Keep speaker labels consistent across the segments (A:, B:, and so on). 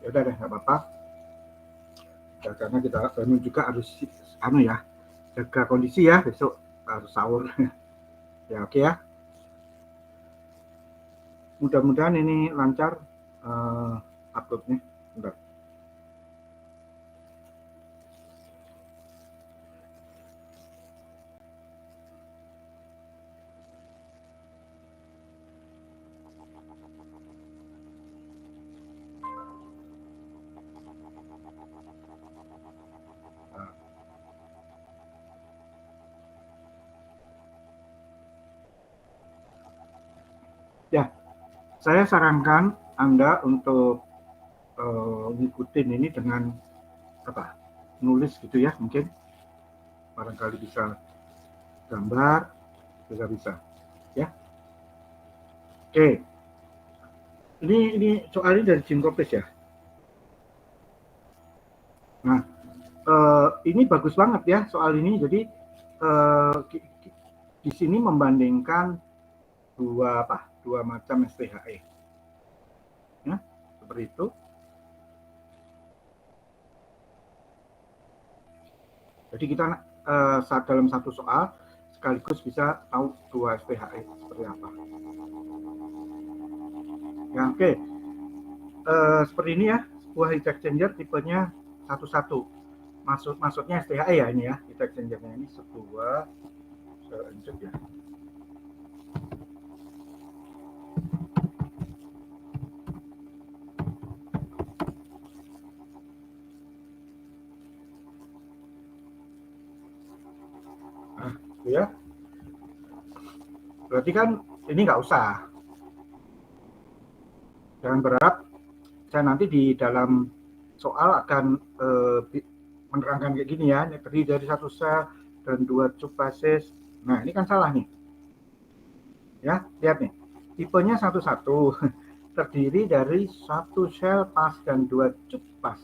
A: Ya udah deh, nggak apa-apa. Ya, karena kita juga harus jaga kondisi ya, besok harus sahur. Ya oke ya. Mudah-mudahan ini lancar uploadnya. Bentar. Ya, saya sarankan Anda untuk ngikutin ini dengan nulis gitu ya, mungkin barangkali bisa gambar juga bisa ya. Oke, ini soalnya dari Jim Kopes ya. Nah, ini bagus banget ya soal ini. Jadi di sini membandingkan dua macam SPHE ya, seperti itu. Jadi kita dalam satu soal sekaligus bisa tahu dua SPHE seperti apa. Ya oke. Seperti ini ya, sebuah heat exchanger tipenya 11. Maksudnya SPHE ya ini ya, heat exchanger-nya ini sebuah ya. Nah, ya. Berarti kan ini nggak usah. Jangan berharap saya nanti di dalam soal akan menerangkan kayak gini ya, terdiri dari satu sel dan 2 cup basis. Nah, ini kan salah nih. Ya, lihat nih. Tipenya 11. Terdiri dari 1 sel pas dan 2 cup pas.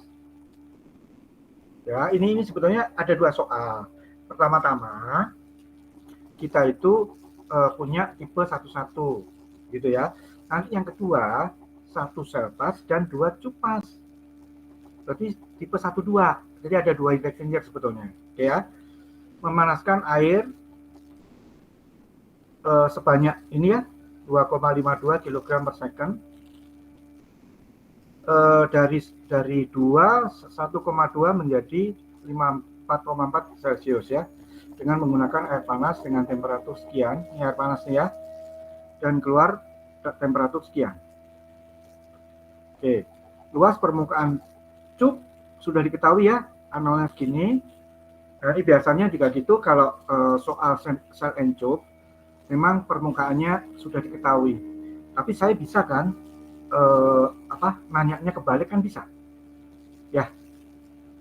A: Ya, ini sebetulnya ada 2 soal. Pertama-tama kita itu punya tipe 11 gitu ya. Nanti yang kedua 1 sel pas dan 2 cup pas. Berarti tipe 12. Jadi ada 2 heat exchanger sebetulnya. Oke ya. Memanaskan air sebanyak ini ya, 2,52 kg per second. Dari 2 1,2 menjadi 4,4 Celcius ya, dengan menggunakan air panas dengan temperatur sekian. Ini air panasnya ya, dan keluar temperatur sekian. Oke, luas permukaan cup sudah diketahui ya, analnya segini. Nah, ini biasanya jika gitu kalau soal cell and cup memang permukaannya sudah diketahui. Tapi saya bisa kan nanyanya kebalik kan bisa. Ya,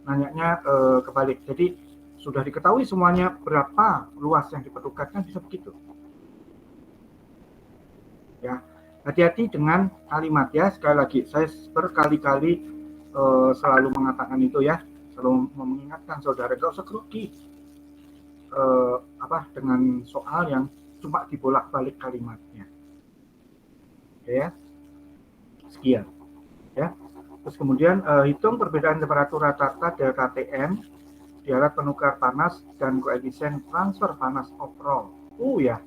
A: nanyanya kebalik. Jadi sudah diketahui semuanya berapa luas yang diperlukan kan bisa begitu. Ya, hati-hati dengan kalimat ya. Sekali lagi, saya berkali-kali selalu mengatakan itu ya, selalu mengingatkan saudara gak usah grogi dengan soal yang cuma dibolak-balik kalimatnya. Oke ya, sekian ya. Terus kemudian hitung perbedaan temperatur rata-rata delta Tm di alat penukar panas dan koefisien transfer panas overall. Ya.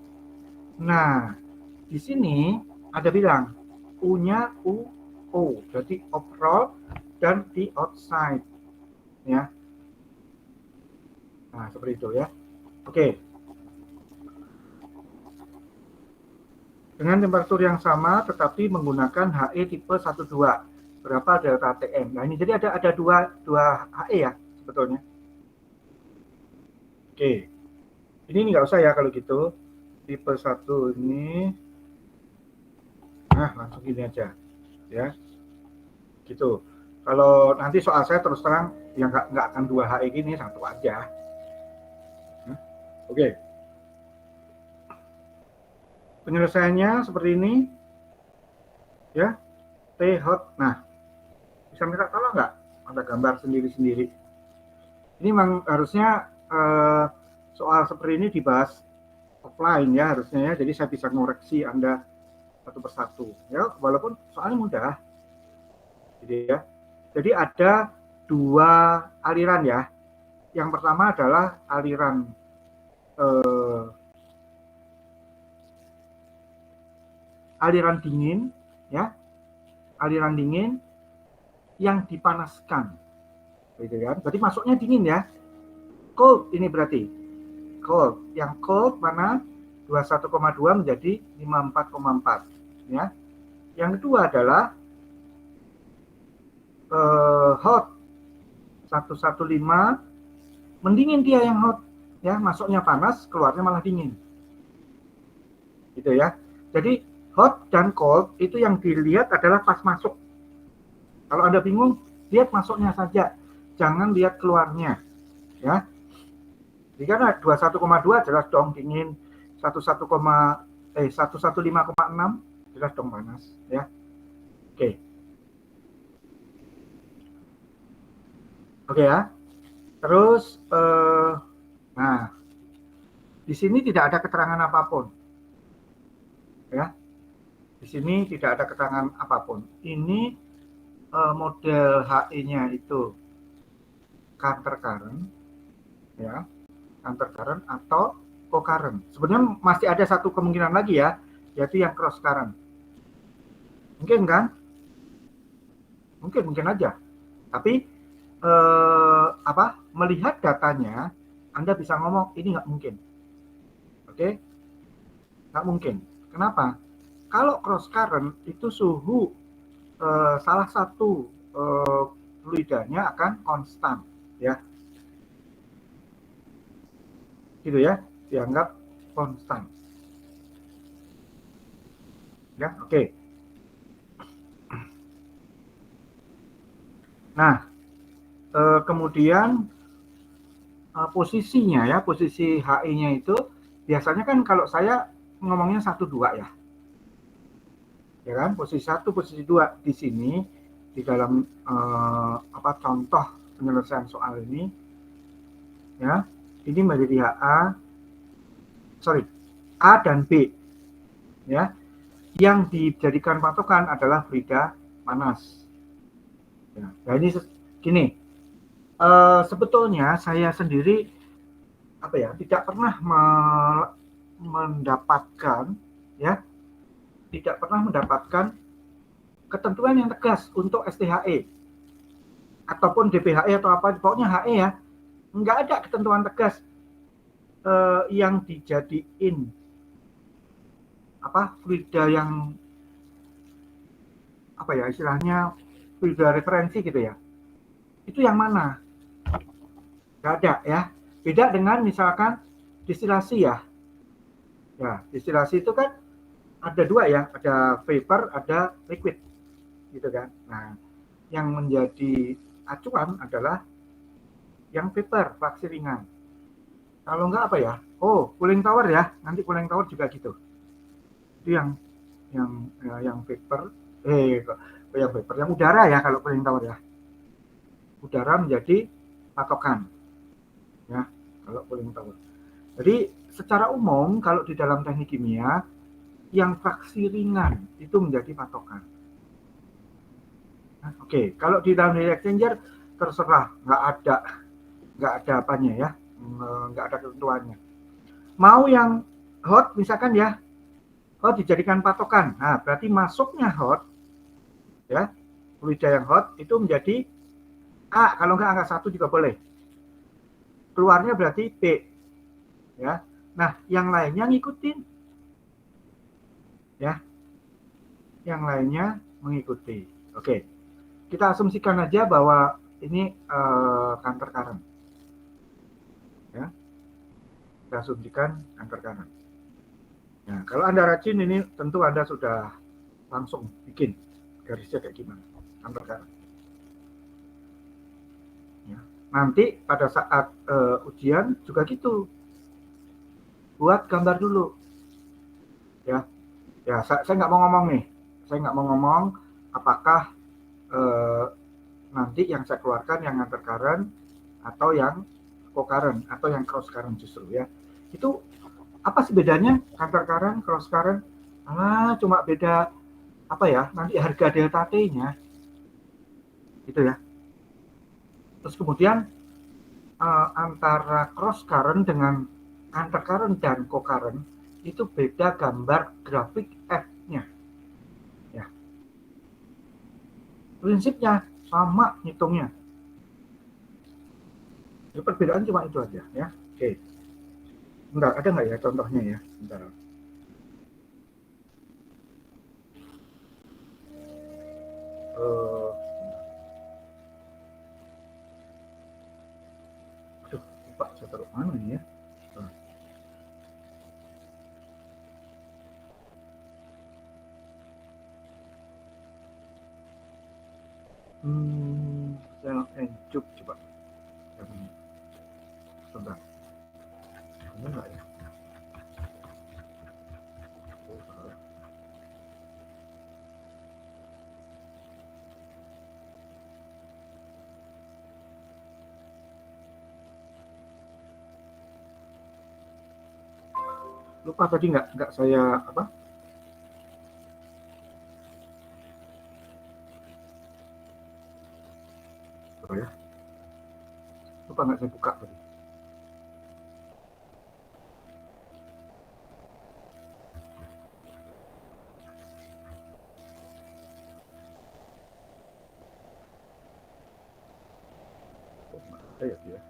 A: Nah, di sini ada bilang U-nya UO, berarti overall dan di outside ya. Nah, seperti itu ya. Oke. Dengan temperatur yang sama tetapi menggunakan HE tipe 12. Berapa delta Tm? Nah, ini jadi ada dua HE ya sebetulnya. Oke. Ini nggak usah ya kalau gitu. Tipe 1 ini langsung gini aja ya. Gitu. Kalau nanti soal saya terus terang yang nggak akan 2 HE gini, 1 aja. Oke. Penyelesaiannya seperti ini ya. T hot. Nah, bisa minta tolong nggak ada gambar sendiri-sendiri. Ini memang harusnya soal seperti ini dibahas offline ya harusnya ya. Jadi saya bisa ngoreksi Anda satu persatu ya, walaupun soalnya mudah. Jadi ya. Jadi ada dua aliran ya. Yang pertama adalah aliran aliran dingin ya, aliran dingin yang dipanaskan, gitu kan? Berarti masuknya dingin ya. Cold ini berarti cold. Yang cold mana? 21,2 menjadi 54,4 ya. Yang kedua adalah hot 115, mendingin dia yang hot ya, masuknya panas, keluarnya malah dingin. Gitu ya. Jadi hot dan cold itu yang dilihat adalah pas masuk. Kalau Anda bingung, lihat masuknya saja, jangan lihat keluarnya ya. Jadi karena 21,2 jelas dong dingin, 115,6 jelas dong panas ya. Oke. Oke ya. Terus nah, di sini tidak ada keterangan apapun. Ya. Di sini tidak ada keterangan apapun. Ini model HE-nya itu counter current ya. Counter current atau co-current. Sebenarnya masih ada satu kemungkinan lagi ya, yaitu yang cross current. Mungkin kan? Mungkin aja. Tapi melihat datanya, Anda bisa ngomong ini nggak mungkin. Oke? Nggak mungkin. Kenapa? Kalau cross current itu suhu salah satu fluidanya akan konstan ya. Gitu ya, dianggap konstan. Ya, oke. Nah, kemudian posisinya ya, posisi HI-nya itu biasanya kan kalau saya ngomongnya 1-2 ya. Ya kan, posisi 1, posisi 2 di sini di dalam contoh penyelesaian soal ini ya. Ini menjadi A dan B ya. Yang dijadikan patokan adalah fluida panas. Ya, nah ini gini. Sebetulnya saya sendiri tidak pernah mendapatkan ketentuan yang tegas untuk STHE ataupun DPHE atau apa, pokoknya HE ya. Nggak ada ketentuan tegas yang dijadiin fluida yang istilahnya fluida referensi gitu ya. Itu yang mana? Nggak ada ya. Beda dengan misalkan distilasi ya. Ya, distilasi itu kan ada dua ya, ada vapor, ada liquid gitu kan. Nah, yang menjadi acuan adalah yang vapor, fraksi ringan. Kalau enggak cooling tower ya, nanti cooling tower juga gitu. Itu yang vapor, yang udara ya kalau cooling tower ya. Udara menjadi patokan ya kalau cooling tower. Jadi secara umum kalau di dalam teknik kimia yang fraksi ringan itu menjadi patokan. Nah, oke, kalau di dalam heat exchanger terserah, nggak ada apanya ya, nggak ada ketentuannya. Mau yang hot misalkan ya, hot dijadikan patokan. Nah, berarti masuknya hot ya, fluida yang hot itu menjadi A, kalau nggak angka 1 juga boleh. Keluarnya berarti B ya. Nah, yang lainnya ngikutin ya, yang lainnya mengikuti. Oke, kita asumsikan aja bahwa ini counter current ya, kita asumsikan counter current. Nah, kalau Anda rajin ini tentu Anda sudah langsung bikin garisnya kayak gimana counter current ya. Nanti pada saat ujian juga gitu, buat gambar dulu ya. Saya nggak mau ngomong apakah nanti yang saya keluarkan yang counter current atau yang co-current atau yang cross current justru ya. Itu apa sih bedanya counter current, cross current? Cuma beda nanti harga delta T-nya. Itu ya. Terus kemudian antara cross current dengan undercurrent dan co-current itu beda gambar grafik F-nya. Ya. Prinsipnya sama hitungnya. Jadi perbedaan cuma itu aja ya. Oke. Bentar, ada nggak ya contohnya ya? Bentar. Aduh, lupa saya taruh mana ini ya? Saya encup coba. Sebentar. Ada nggak ya? Lupa tadi nggak saya apa? Oh ya. Lupa nggak saya buka tadi. Ada ya dia.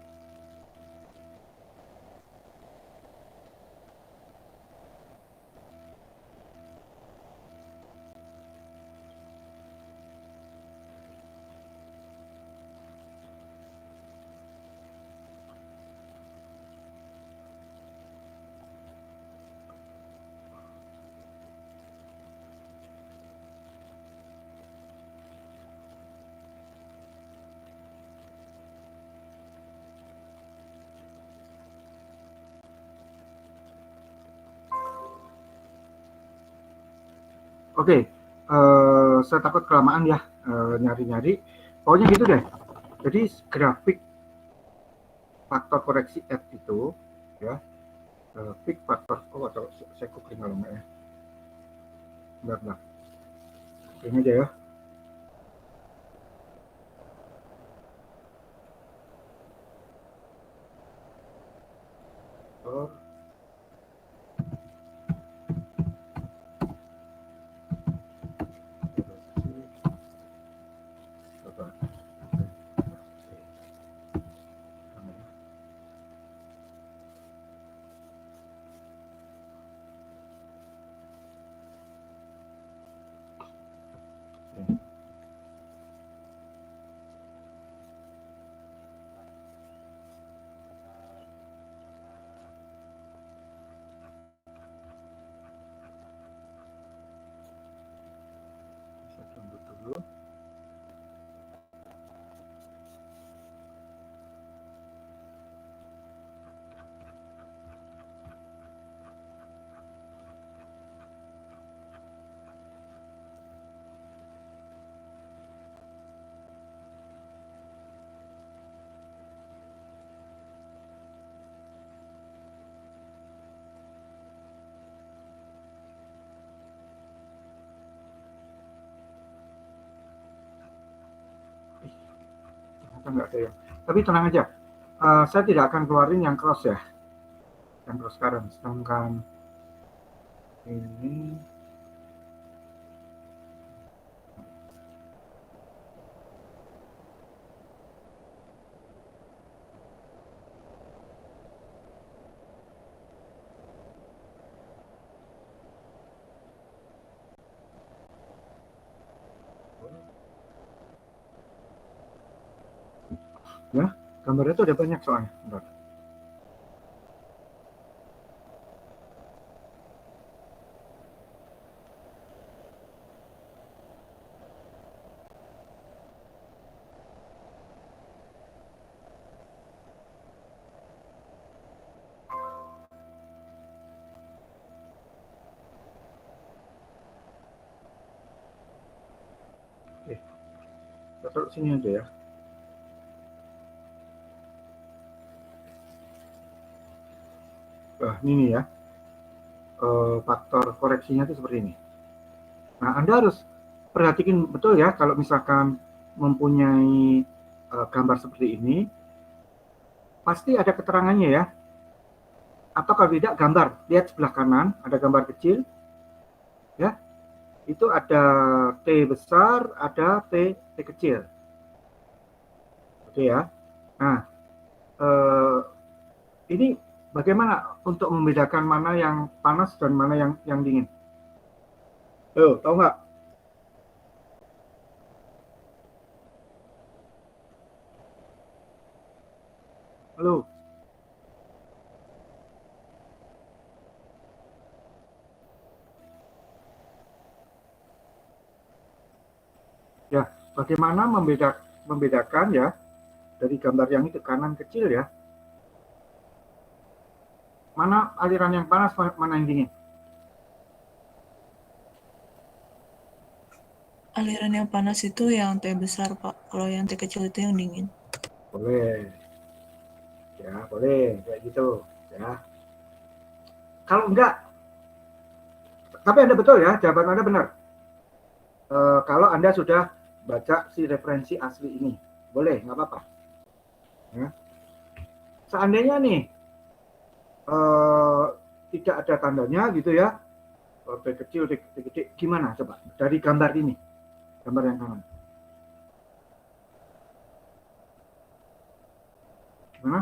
A: Oke, saya takut kelamaan ya nyari-nyari. Pokoknya gitu deh. Jadi grafik faktor koreksi F itu ya, grafik faktor atau saya googling kalau nggak ya. Bentar. Ini aja ya. Faktor tunggu dulu. Nggak ada ya. Tapi tenang aja, saya tidak akan keluarin yang cross ya, yang cross current. Sedangkan ini ya, gambarnya itu ada banyak soalnya. Bentar. Oke, kita taruh sini aja ya. Ini ya, faktor koreksinya itu seperti ini. Nah, Anda harus perhatikan betul ya kalau misalkan mempunyai gambar seperti ini, pasti ada keterangannya ya. Atau kalau tidak gambar, lihat sebelah kanan ada gambar kecil, ya. Itu ada T besar, ada T kecil. Oke ya. Nah, ini bagaimana untuk membedakan mana yang panas dan mana yang dingin? Tahu nggak? Halo. Ya, bagaimana membedakan ya dari gambar yang itu kanan kecil ya, mana aliran yang panas, mana yang dingin?
B: Aliran yang panas itu yang T besar, Pak. Kalau yang T kecil itu yang dingin.
A: Boleh. Ya, boleh kayak gitu ya. Kalau enggak, tapi Anda betul ya, jawaban Anda benar. Kalau Anda sudah baca si referensi asli ini, boleh, nggak apa-apa. Ya. Seandainya nih tidak ada tandanya gitu ya, T kecil, T gede, gimana coba dari gambar ini, gambar yang kanan? Gimana?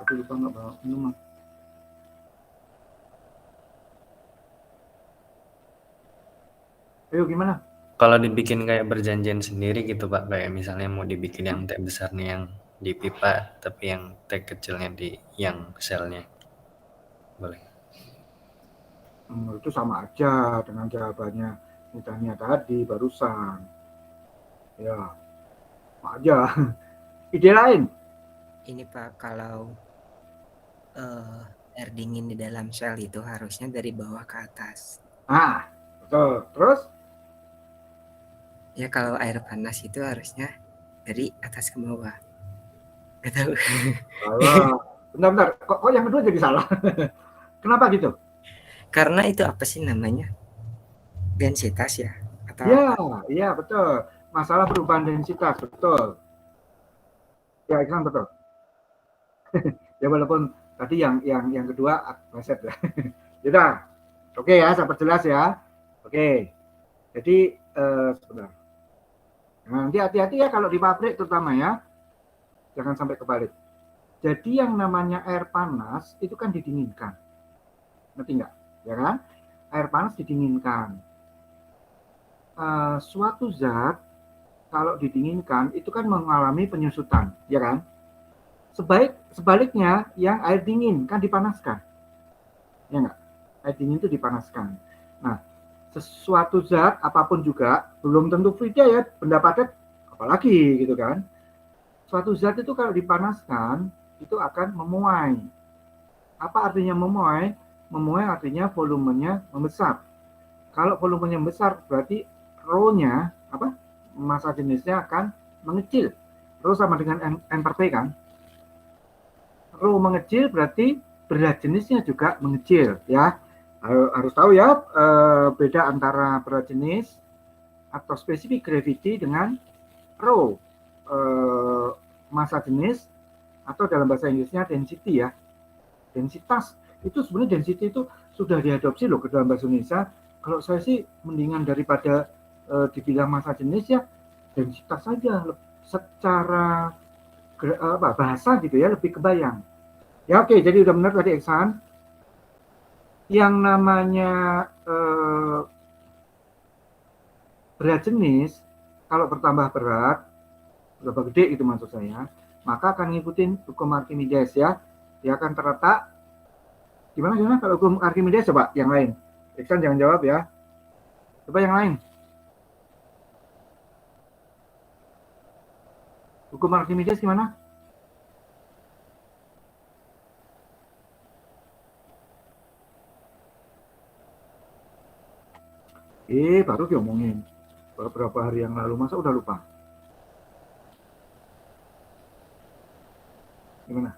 A: Aku lupa nggak bawa minuman. Ayo gimana?
C: Kalau dibikin kayak berjanjian sendiri gitu Pak, kayak misalnya mau dibikin yang T besarnya yang di pipa, tapi yang T kecilnya di yang selnya. Boleh.
A: Itu sama aja dengan jawabannya Nitania tadi barusan. Ya, sama aja. Ide lain?
D: Ini Pak, kalau air dingin di dalam sel itu harusnya dari bawah ke atas.
A: Ah, betul. Terus?
D: Ya kalau air panas itu harusnya dari atas ke bawah. Gak tahu.
A: Salah. Bentar-bentar. Kok yang kedua jadi salah? Kenapa gitu?
D: Karena itu apa sih namanya? Densitas ya? Atau
A: Ya,
D: apa?
A: iya betul. Masalah perubahan densitas, betul. Ya, Iksan betul. Ya walaupun tadi yang kedua meleset ya. Yaudah. Oke ya, sampai jelas ya. Oke. Jadi sebentar. Nah, nanti hati-hati ya kalau di pabrik terutama ya. Jangan sampai kebalik. Jadi yang namanya air panas itu kan didinginkan. Ngerti nggak? Ya kan? Air panas didinginkan. Suatu zat kalau didinginkan itu kan mengalami penyusutan, ya kan? Sebaliknya yang air dingin kan dipanaskan. Ya enggak? Air dingin itu dipanaskan. Nah, sesuatu zat apapun juga belum tentu frida ya, benda padat apalagi gitu kan. Suatu zat itu kalau dipanaskan itu akan memuai. Apa artinya memuai? Memuai artinya volumenya membesar. Kalau volumenya besar berarti rho-nya apa? Massa jenisnya akan mengecil. Rho sama dengan n per P kan? Rho mengecil berarti berat jenisnya juga mengecil ya. Harus tahu ya beda antara berat jenis atau specific gravity dengan rho massa jenis atau dalam bahasa Inggrisnya density ya. Densitas itu sebenarnya density itu sudah diadopsi loh ke dalam bahasa Indonesia. Kalau saya sih mendingan daripada dibilang massa jenis ya densitas saja secara bahasa gitu ya lebih kebayang. Ya oke, jadi udah benar tadi Iksan. Yang namanya berat jenis kalau bertambah berat, berapa gede itu maksud saya, maka akan ngikutin hukum Archimedes ya. Dia akan terletak gimana kalau hukum Archimedes coba yang lain. Iksan jangan jawab ya. Coba yang lain. Hukum Archimedes gimana? Baru diomongin beberapa hari yang lalu, masa udah lupa? Gimana?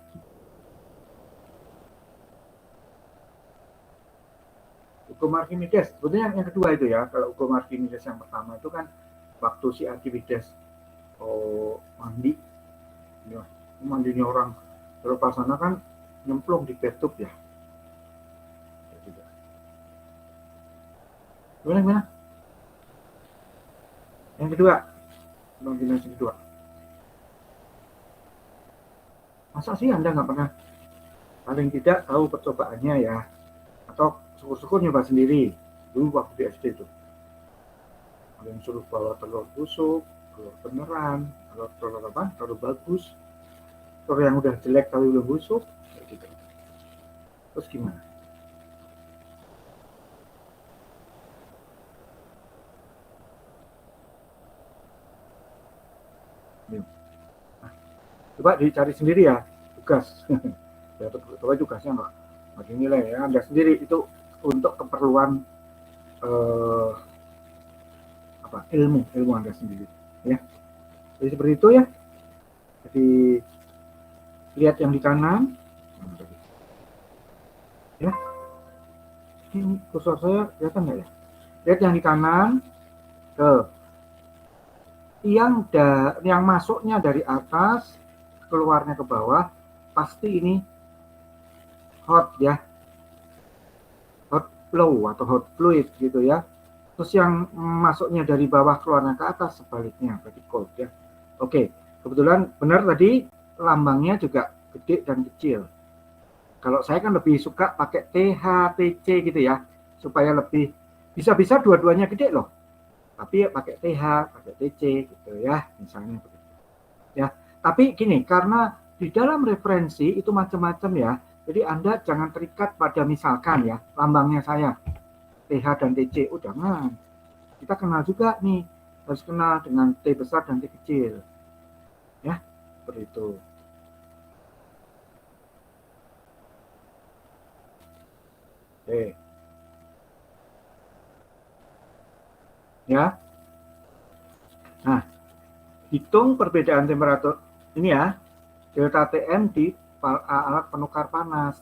A: hukum Archimedes. Sebetulnya yang kedua itu ya. Kalau hukum Archimedes yang pertama itu kan waktu si Archimedes mandi, ya, mandinya orang terlepas sana kan nyemplung di bathtub ya. Gimana? Yang kedua, dimensi kedua. Masa sih Anda nggak pernah paling tidak tahu percobaannya ya? Atau syukur-syukur nyoba sendiri dulu waktu di SD itu. Ada yang suruh bawa telur busuk, telur beneran, telur apa? Telur bagus, telur yang udah jelek tapi belum busuk, kayak gitu. Terus gimana? Coba dicari sendiri ya tugas. Ya, coba tugasnya nggak dinilai ya Anda sendiri itu untuk keperluan ilmu Anda sendiri ya. Jadi seperti itu ya. Jadi lihat yang di kanan ya. Ini kursor saya kelihatan nggak ya? Lihat yang di kanan yang masuknya dari atas keluarnya ke bawah, pasti ini hot ya, hot flow atau hot fluid gitu ya. Terus yang masuknya dari bawah keluarnya ke atas sebaliknya, berarti cold ya. Oke, kebetulan benar tadi lambangnya juga gede dan kecil. Kalau saya kan lebih suka pakai TH, TC gitu ya, supaya lebih bisa dua-duanya gede loh. Tapi ya pakai TH, pakai TC gitu ya, misalnya begitu. Ya. Tapi gini, karena di dalam referensi itu macam-macam ya, jadi Anda jangan terikat pada misalkan ya, lambangnya saya, TH dan TC, jangan. Kita kenal juga nih, harus kenal dengan T besar dan T kecil. Ya, seperti itu. Oke. Ya. Nah, hitung perbedaan temperatur ini ya, delta Tm di alat penukar panas.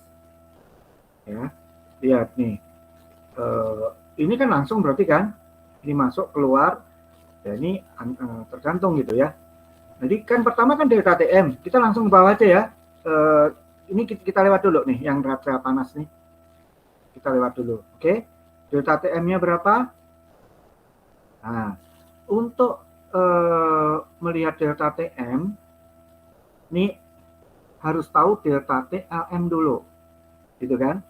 A: Ya, lihat nih. Ini kan langsung berarti kan, ini masuk keluar, ya ini tergantung gitu ya. Jadi kan pertama kan delta Tm, kita langsung ke bawah aja ya. Ini kita lewat dulu nih, yang derajat panas nih. Kita lewat dulu, oke? Delta Tm-nya berapa? Nah, untuk melihat delta Tm, ini harus tahu delta TLM dulu, gitu kan?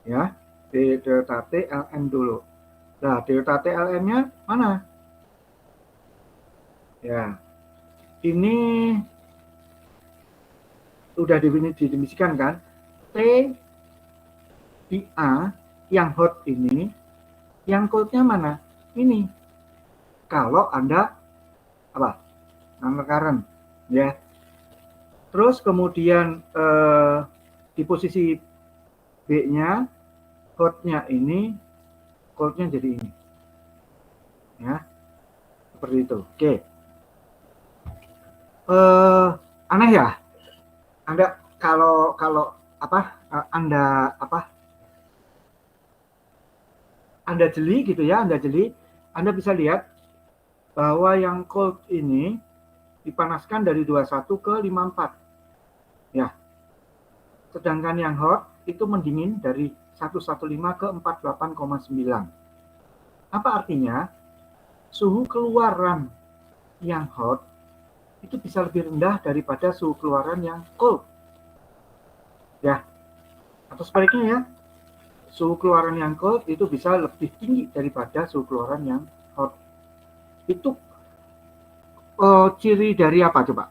A: Ya, delta TLM dulu. Nah, delta TLM-nya mana? Ya, ini udah didefinisikan kan? T di A yang hot ini, yang cold-nya mana? Ini. Kalau Anda counter current, ya. Terus kemudian di posisi B-nya, hot-nya ini, cold-nya jadi ini. Ya. Seperti itu. Oke. Aneh ya? Anda kalau Anda jeli gitu ya, Anda bisa lihat bahwa yang cold ini dipanaskan dari 21 ke 54. Ya. Sedangkan yang hot itu mendingin dari 115 ke 48,9. Apa artinya? Suhu keluaran yang hot itu bisa lebih rendah daripada suhu keluaran yang cold. Ya. Atau sebaliknya ya. Suhu keluaran yang cold itu bisa lebih tinggi daripada suhu keluaran yang hot. Itu ciri dari apa coba?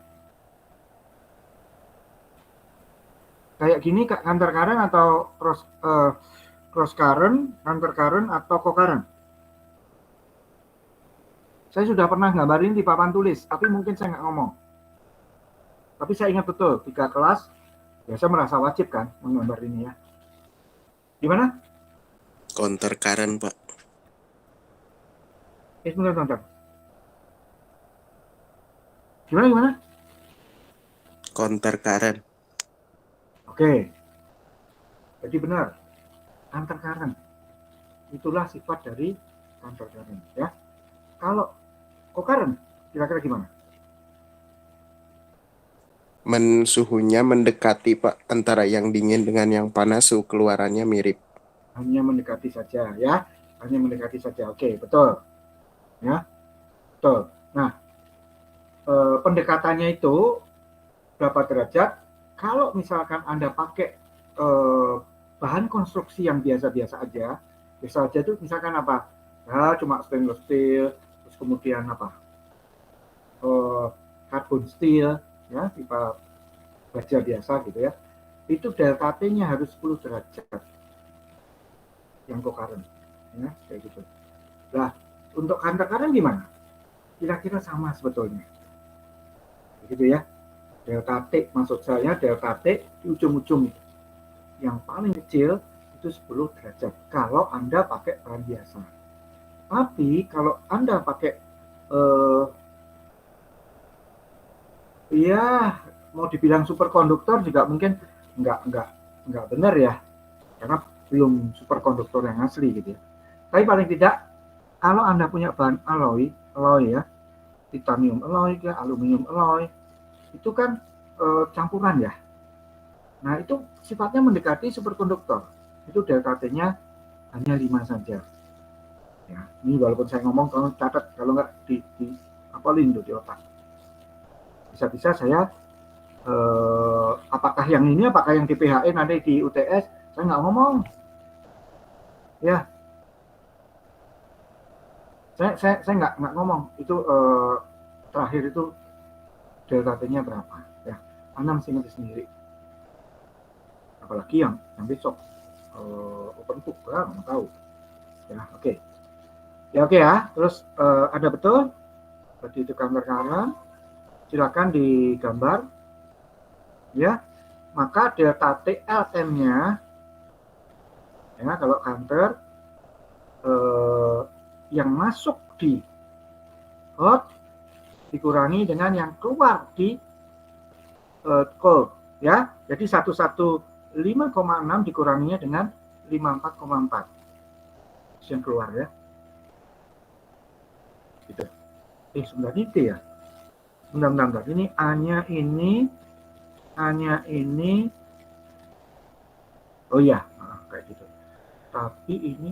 A: Kayak gini counter current atau cross current, counter current atau co-current? Saya sudah pernah gambarin di papan tulis, tapi mungkin saya nggak ngomong. Tapi saya ingat betul, 3 kelas, ya saya merasa wajib kan menggambar ini ya. Gimana?
E: Counter current, Pak.
A: Sebentar. Gimana?
E: Counter current.
A: Oke. Jadi benar. Counter current. Itulah sifat dari counter current ya. Kalau co-current kira-kira gimana?
E: Suhunya mendekati Pak, antara yang dingin dengan yang panas, suhu keluarannya mirip.
A: Hanya mendekati saja ya, hanya mendekati saja. Oke, betul ya, betul. Nah, pendekatannya itu berapa derajat? Kalau misalkan Anda pakai bahan konstruksi yang biasa-biasa aja itu misalkan apa? Ya, cuma stainless steel, terus kemudian apa? Carbon steel, ya, pipa baja biasa gitu ya. Itu delta T-nya harus 10 derajat. Yang co-current, ya, kayak gitu. Nah, untuk counter current gimana? Kira-kira sama sebetulnya. Begitu ya. Delta T, maksud saya delta T di ujung-ujung yang paling kecil itu 10 derajat kalau Anda pakai bahan biasa. Tapi kalau Anda pakai ya mau dibilang superkonduktor juga mungkin nggak benar ya, karena belum superkonduktor yang asli gitu ya. Tapi paling tidak kalau Anda punya bahan alloy ya, titanium alloy ya, aluminium alloy, itu kan campuran ya. Nah, itu sifatnya mendekati superkonduktor. Itu delta T-nya hanya 5 saja. Ya, ini walaupun saya ngomong, kalau catat, kalau nggak di apalin di otak. Bisa-bisa saya apakah yang ini, apakah yang di PHE nanti di UTS, saya nggak ngomong. Ya, saya nggak ngomong itu terakhir itu delta T-nya berapa ya. Anda mesti ngerti sendiri. Apalagi yang besok open book, nggak tahu. Ya, oke. Ya, oke ya. Terus ada betul tadi itu counter current. Silakan digambar. Ya, maka delta TLM-nya ya kalau counter yang masuk di hot dikurangi dengan yang keluar di cold ya. Jadi 115,6 dikuranginya dengan 54,4 yang keluar ya. Gitu. Sebentar ini ya. Bentar. Ini A-nya ini. Oh ya, kayak gitu. Tapi ini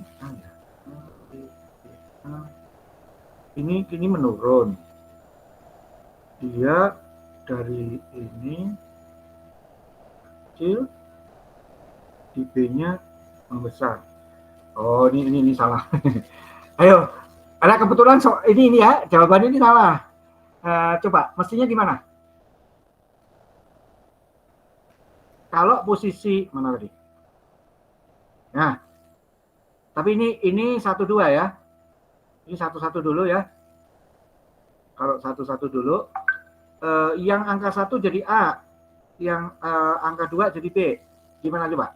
A: ini menurun. Dia dari ini kecil, di B-nya membesar. Oh, ini salah. Ayo, ada kebetulan ini ya, jawabannya ini salah. Coba, mestinya gimana? Kalau posisi mana tadi? Nah, tapi ini 1-2 ya. Ini 1-1 dulu ya. Kalau 1-1 dulu, yang angka 1 jadi A, yang angka 2 jadi B. Gimana coba?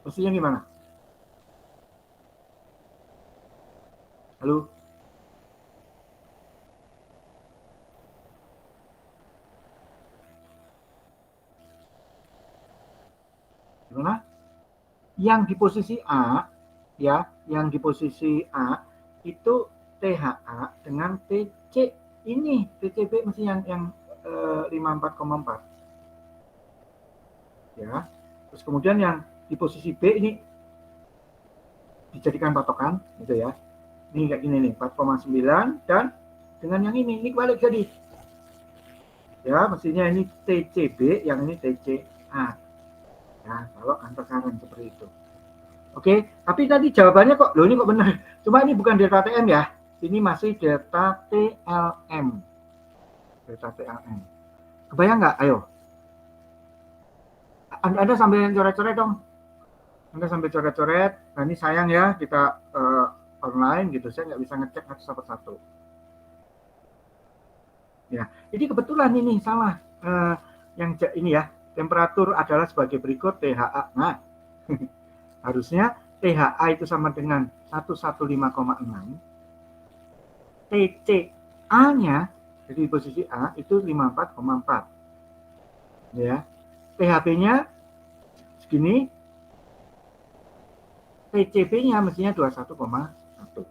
A: Mestinya gimana? Halo? Gimana? Yang di posisi A, ya, yang di posisi A itu THA dengan TC ini, TCB mesti yang 54,4. Ya. Terus kemudian yang di posisi B ini dijadikan patokan gitu ya. Ini kayak gini nih, 4,9 dan dengan yang ini balik jadi. Ya, mestinya ini TCB, yang ini TCA. Ya, kalau counter current seperti itu. Oke, tapi tadi jawabannya kok, loh ini kok benar. Cuma ini bukan delta TM ya. Ini masih delta TLM. Delta TLM. Kebayang nggak? Ayo. Anda sambil coret-coret dong. Anda sambil coret-coret. Nah, ini sayang ya, kita online gitu. Saya nggak bisa ngecek satu persatu. Ya, jadi kebetulan ini salah. Yang ini ya, temperatur adalah sebagai berikut THA. Nah, harusnya THA itu sama dengan 115,6. TCA-nya jadi posisi A itu 54,4. Ya. THB-nya segini, TCP-nya mestinya 21,1.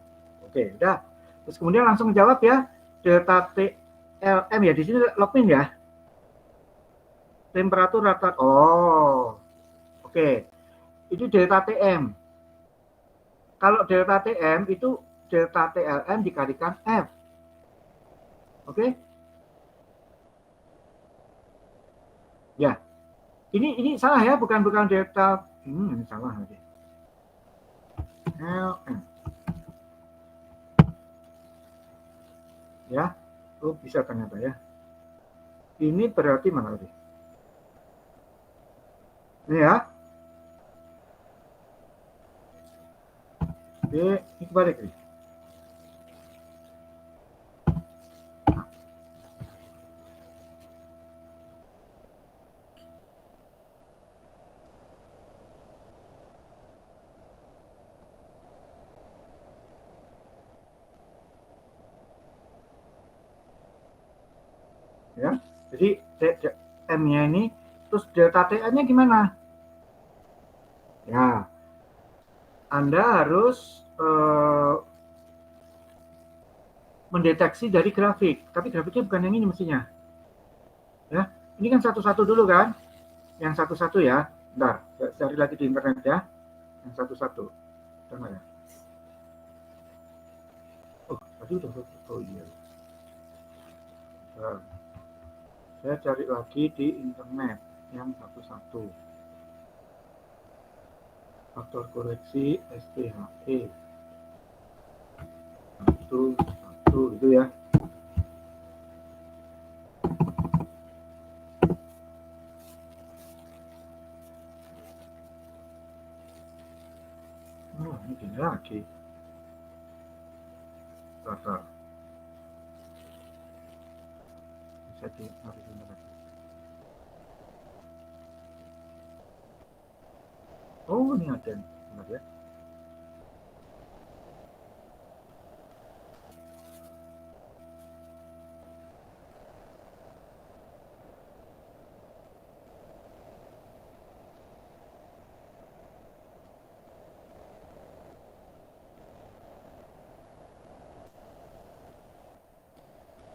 A: Oke, udah. Terus kemudian langsung jawab ya, delta TLM ya, di sini login ya. Temperatur rata. Oh, oke. Itu delta TM. Kalau delta TM itu delta TLM dikalikan F. Oke? Ya. Ini salah ya, bukan delta. Ini salah lagi. LM. Ya. Oh, bisa ternyata ya. Ini berarti mana tadi? Ini ya. Oke, ini kebalik nih. Ya, jadi M-nya ini, terus delta TN-nya gimana? Ya, Anda harus mendeteksi dari grafik, tapi grafiknya bukan yang ini mestinya. Ya, ini kan satu-satu dulu kan? Yang satu-satu ya. Bentar, cari lagi di internet ya. Yang satu-satu. Tengah ya. Oh, tadi udah satu. Oh iya. Bentar. Saya cari lagi di internet yang satu-satu. Faktor koreksi STHE. Satu itu ya. Oh, ini gini lagi. Bentar. Bisa di internet. Oh, ini ada. Bentar ya.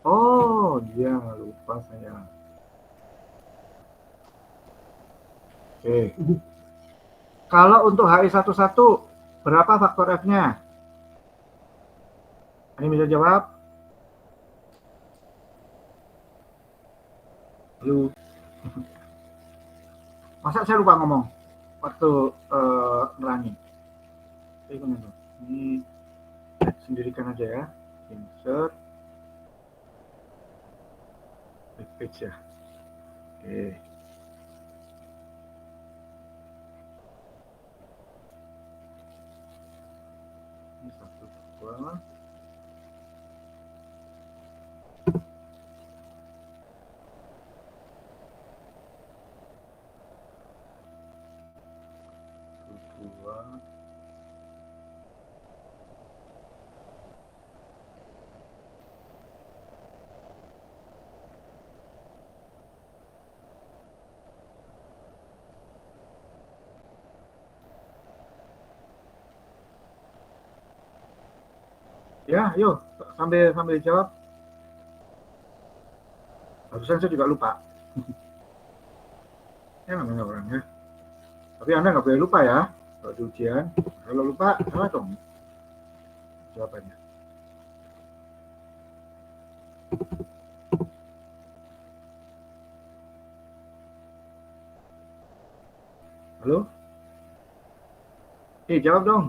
A: Oh, iya, lupa saya. Oke. Kalau untuk HI11, berapa faktor F-nya? Ini bisa jawab? Lu. Masa saya lupa ngomong waktu merangi? Ini sendirikan aja ya. Insert. Backpage ya. Oke. Ini 1, 2. Ya, yuk sambil jawab. Barusan saya juga lupa. Ya namanya orang ya. Tapi Anda nggak boleh lupa ya kalau di ujian. Kalau lupa, salah dong jawabannya. Halo? Jawab dong.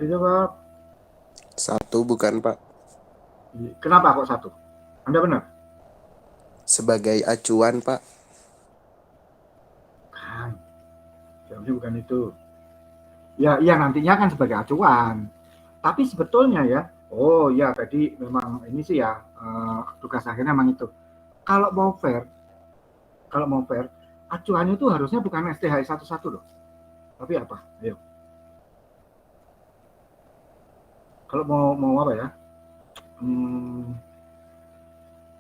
A: Jawab.
E: 1 bukan Pak?
A: Kenapa kok 1? Anda benar?
E: Sebagai acuan Pak.
A: Kan, jawabnya bukan itu. Ya nantinya kan sebagai acuan. Tapi sebetulnya ya, oh ya tadi memang ini sih ya tugas akhirnya memang itu. Kalau mau fair, acuannya itu harusnya bukan STHI 11 loh. Tapi apa? Ayo. Kalau mau apa ya?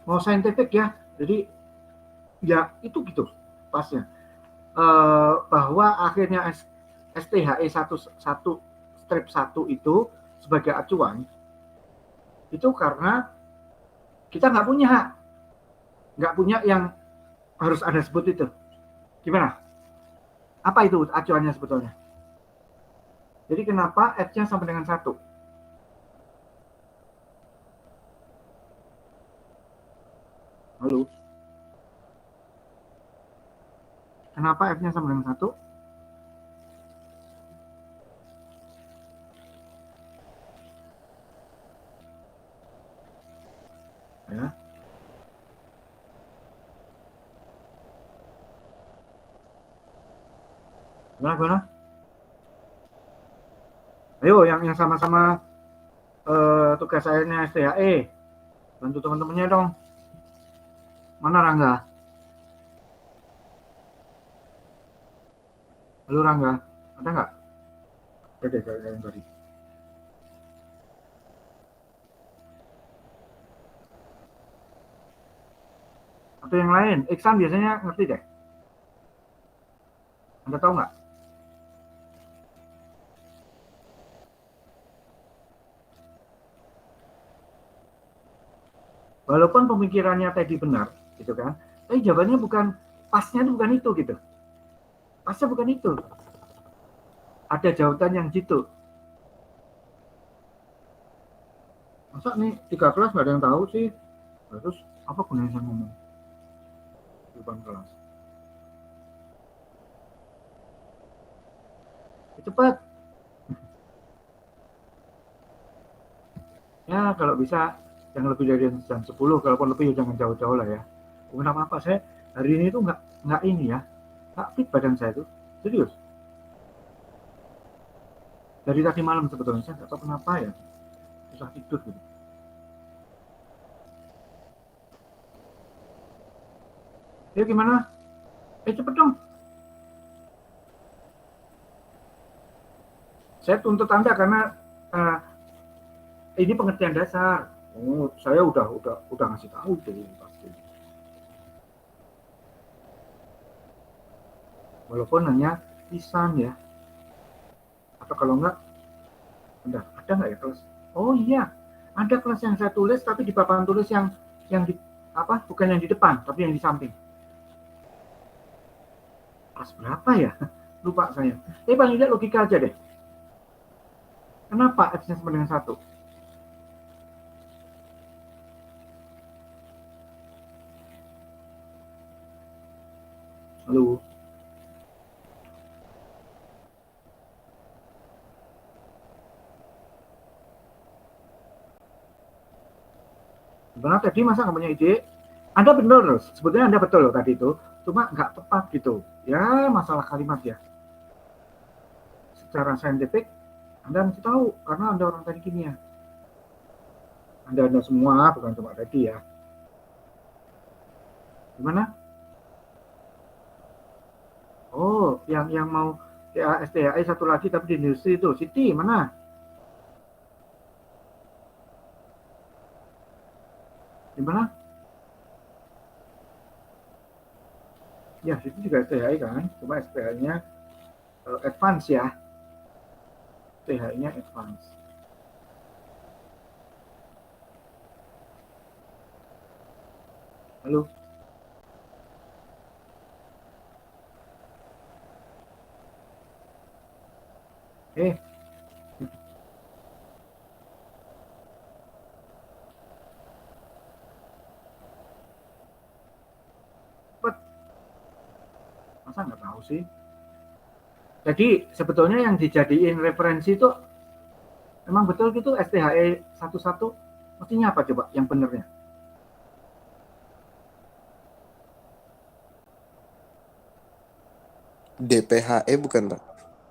A: Mau saintifik ya. Jadi ya itu gitu pasnya. Bahwa akhirnya STHI 11 itu sebagai acuan itu karena kita nggak punya yang harus ada sebut itu. Gimana? Apa itu acuannya sebetulnya? Jadi kenapa F-nya sampai dengan 1? Halo? Kenapa F-nya sama dengan 1? Ya. Gimana? Ayo, yang sama-sama tugas akhirnya STHE. Bantu teman-temannya dong. Mana Rangga? Halo Rangga, ada nggak? Oke, yang tadi. Atau yang lain? Iksan biasanya ngerti deh. Anda tahu nggak? Walaupun pemikirannya tadi benar, gitu kan? Tapi jawabannya bukan, pasnya itu bukan itu gitu. Pasnya bukan itu. Ada jawaban yang gitu. Masa nih 3 kelas nggak ada yang tahu sih? Terus apa gunanya saya ngomong di depan kelas? Cepat. Ya kalau bisa yang lebih dari jam 10, kalaupun lebih jangan jauh-jauh lah ya. Bukan apa-apa, saya hari ini tuh nggak ini ya, nggak fit badan saya tuh, serius. Dari tadi malam sebetulnya saya nggak tahu kenapa ya, susah tidur gitu. Ya gimana? Cepet dong. Saya tuntut Anda karena ini pengertian dasar. Oh, saya udah ngasih tahu tuh pasti. Walaupun hanya lisan ya. Atau kalau enggak, ada nggak ya kelas? Oh iya, ada kelas yang saya tulis tapi di papan tulis yang di apa? Bukan yang di depan, tapi yang di samping. Kelas berapa ya? Lupa saya. Tapi paling tidak logika aja deh. Kenapa X-nya sama dengan 1? Halo? Sebenarnya tadi masa nggak punya ide? Anda benar loh, sebetulnya Anda betul loh tadi itu, cuma nggak tepat gitu. Ya masalah kalimat ya. Secara saintifik, Anda mesti tahu karena Anda orang teknik kimia. Anda semua, bukan cuma tadi ya. Gimana? Oh, yang mau STHI satu lagi tapi di industri itu, Siti mana? Gimana? Ya, Siti juga STHI kan, cuma STHI-nya advance ya. STHI-nya advance. Halo? Masa nggak tahu sih? Jadi sebetulnya yang dijadiin referensi itu memang betul gitu STHE 11 mestinya apa coba yang benernya?
E: DPHE bukan Pak?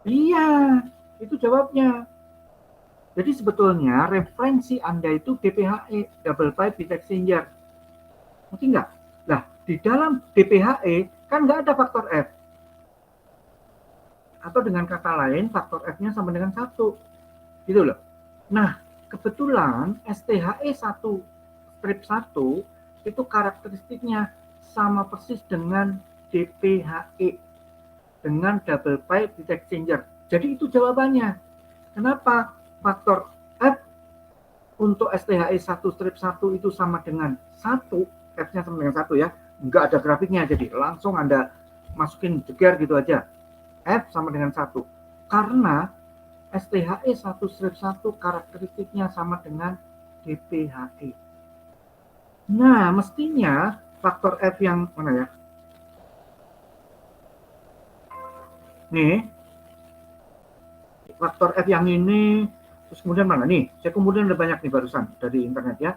A: Iya, Itu jawabnya. Jadi sebetulnya referensi Anda itu DPHE, double pipe heat exchanger. Ngerti nggak? Nah, di dalam DPHE kan nggak ada faktor F. Atau dengan kata lain, faktor F-nya sama dengan 1. Gitu loh. Nah, kebetulan STHE 1 strip 1 itu karakteristiknya sama persis dengan DPHE. Dengan double pipe heat exchanger. Jadi itu jawabannya. Kenapa? Faktor F untuk STHE 1 strip 1 itu sama dengan 1, F-nya sama dengan 1 ya, nggak ada grafiknya, jadi langsung Anda masukin jeger gitu aja, F sama dengan 1, karena STHE 1 strip 1 karakteristiknya sama dengan DPHE. Nah, mestinya faktor F yang mana ya? Nih, faktor F yang ini, terus kemudian mana nih? Saya kemudian ada banyak nih barusan dari internet ya.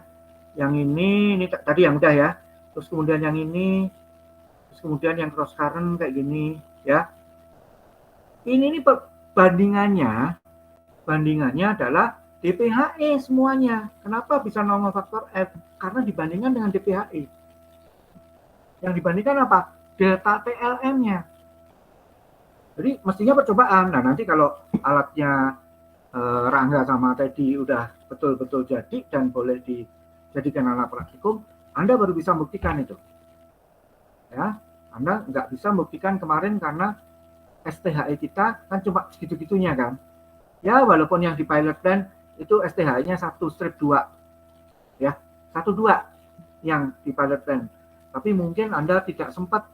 A: Yang ini tadi yang udah ya. Terus kemudian yang ini, terus kemudian yang cross current kayak gini ya. Ini bandingannya adalah DPHE semuanya. Kenapa bisa nongol faktor F? Karena dibandingkan dengan DPHE. Yang dibandingkan apa? Delta TLM-nya. Jadi mestinya percobaan. Nah, nanti kalau alatnya Rangga sama Teddy udah betul-betul jadi dan boleh dijadikan alat praktikum, Anda baru bisa buktikan itu. Ya, Anda nggak bisa buktikan kemarin karena STHE kita kan cuma segitu-gitunya kan. Ya, walaupun yang di pilot plan itu STHE-nya 1 strip 2. Ya, 1-2 yang di pilot plan. Tapi mungkin Anda tidak sempat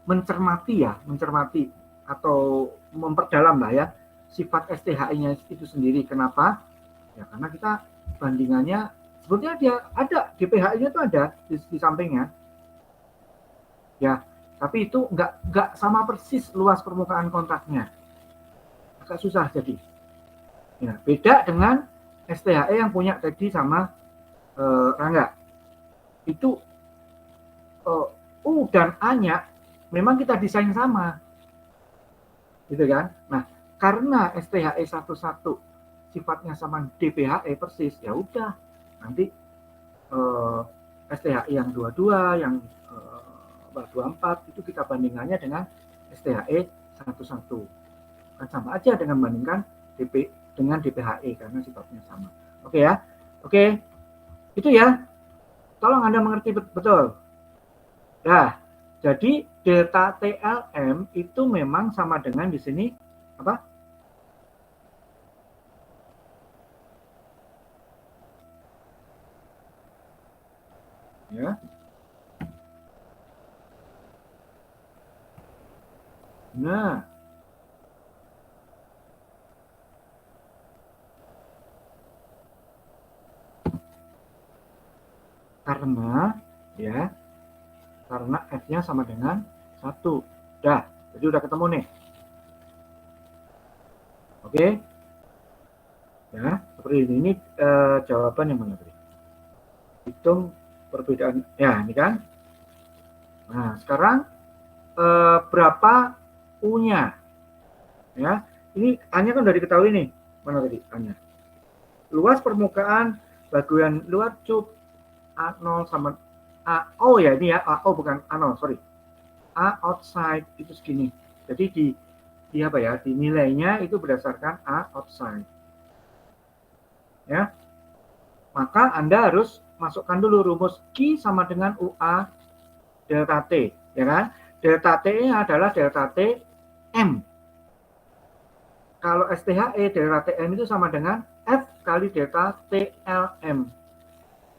A: mencermati atau memperdalam lah ya sifat STHE-nya itu sendiri. Kenapa? Ya karena kita bandingannya sebetulnya dia ada DPHE-nya itu ada di sampingnya. Ya, tapi itu nggak sama persis luas permukaan kontaknya. Agak susah jadi. Ya, beda dengan STHE yang punya tadi sama Rangga. Itu U dan A-nya memang kita desain sama. Gitu kan? Nah, karena STHE 11 sifatnya sama DPHE persis, ya udah. Nanti STHE yang 22, yang 24 itu kita bandingannya dengan STHE 11. Kan sama aja dengan bandingkan dengan DPHE karena sifatnya sama. Oke ya? Oke. Itu ya. Tolong Anda mengerti betul. Nah, jadi delta TLM itu memang sama dengan di sini apa? Ya. Nah, karena F-nya sama dengan 1. Jadi udah ketemu nih. Oke. Ya, seperti ini jawaban yang mana tadi? Hitung perbedaan. Ya, ini kan. Nah, sekarang berapa U-nya? Ya, ini A-nya kan udah diketahui nih. Mana tadi A-nya? Luas permukaan bagian luar cup A0 sama AO ya ini ya, AO bukan A0, sorry. A outside itu segini. Jadi di apa ya? Di nilainya itu berdasarkan A outside. Ya. Maka Anda harus masukkan dulu rumus Q sama dengan UA delta T, ya kan? Delta T-nya adalah delta T M. Kalau STHE delta TM itu sama dengan F kali delta TLM.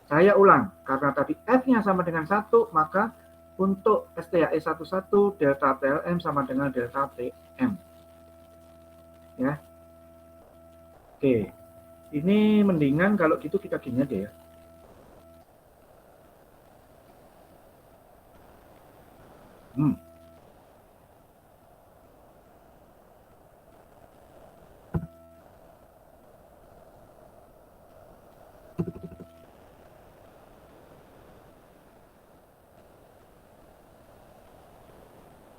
A: Saya ulang, karena tadi F-nya sama dengan 1, maka untuk STHE 11 delta TLM sama dengan delta TM. Ya. Oke. Ini mendingan kalau gitu kita gini aja ya.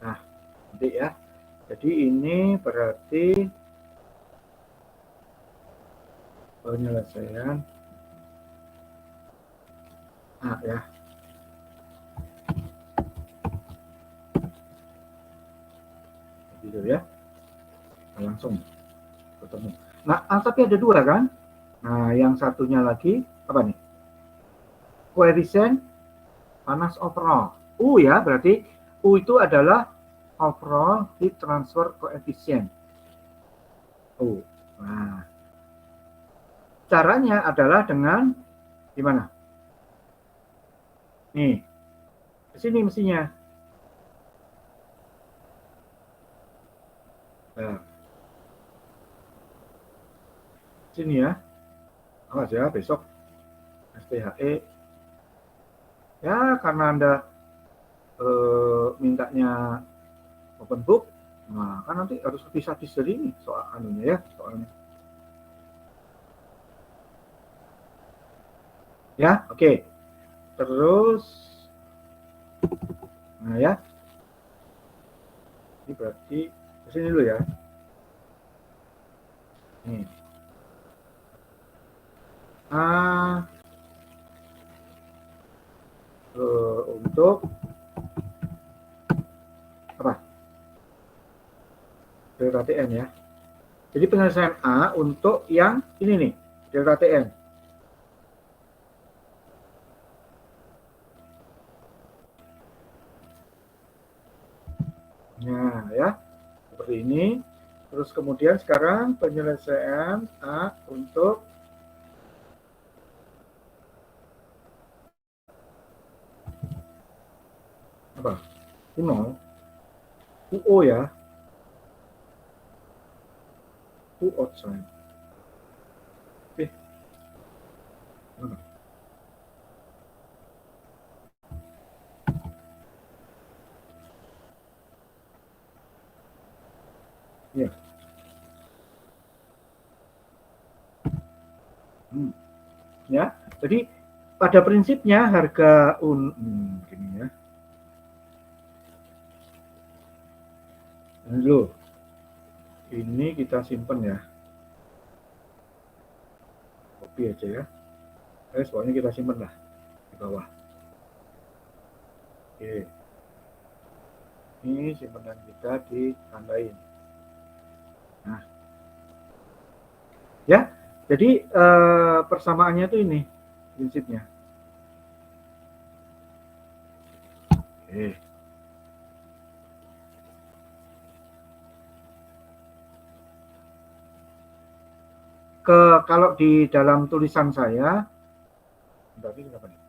A: Nah, nanti ya. Jadi ini berarti penyelesaian A ya. Gitu ya. Langsung ketemu. Nah, tapi ada dua kan? Nah, yang satunya lagi apa nih? Koefisien panas overall. U ya, berarti U itu adalah overall heat transfer coefficient. U. Nah, caranya adalah dengan gimana? Nih, di sini mestinya. Nah, sini ya. Awas ya, besok STHE. Ya, karena Anda mintanya open book, nah kan nanti harus lebih sadis dari ini soal anunya ya, soalnya. Ya, oke. Terus, nah ya, ini berarti kesini dulu ya. Nih. Untuk apa? Delta TN ya. Jadi penyelesaian A untuk yang ini nih, delta TN. Nah, ya. Seperti ini. Terus kemudian sekarang penyelesaian A untuk apa? U0. UO ya. U outside. Oke. Mana? Ya. Ya, jadi pada prinsipnya harga gini ya. Ini dulu. Ini kita simpan ya. Copy aja ya. Soalnya kita simpan lah di bawah. Oke. Ini simpanan kita ditandain. Nah, ya. Jadi persamaannya tuh ini prinsipnya. Oke. Kalau di dalam tulisan saya, berarti apa nih?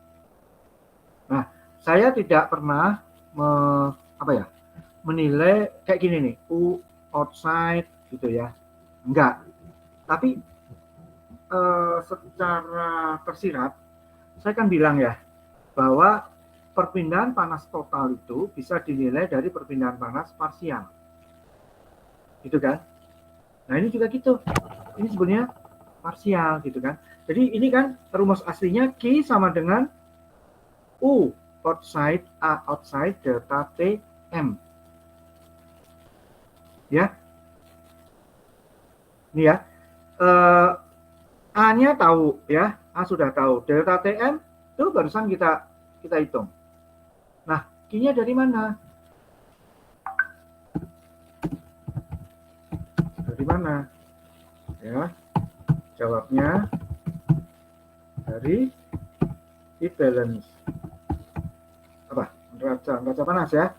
A: Nah, saya tidak pernah menilai kayak gini nih, U outside gitu ya, enggak. Tapi secara tersirat, saya kan bilang ya bahwa perpindahan panas total itu bisa dinilai dari perpindahan panas parsial, gitu kan? Nah ini juga gitu, ini sebenarnya parsial gitu kan. Jadi ini kan rumus aslinya Q sama dengan U outside A outside delta T M. Ya. Ini ya. A-nya tahu ya, A sudah tahu. Delta TM itu barusan kita hitung. Nah, Q-nya dari mana? Dari mana? Ya. Jawabnya dari heat balance. Apa? Neraca panas ya.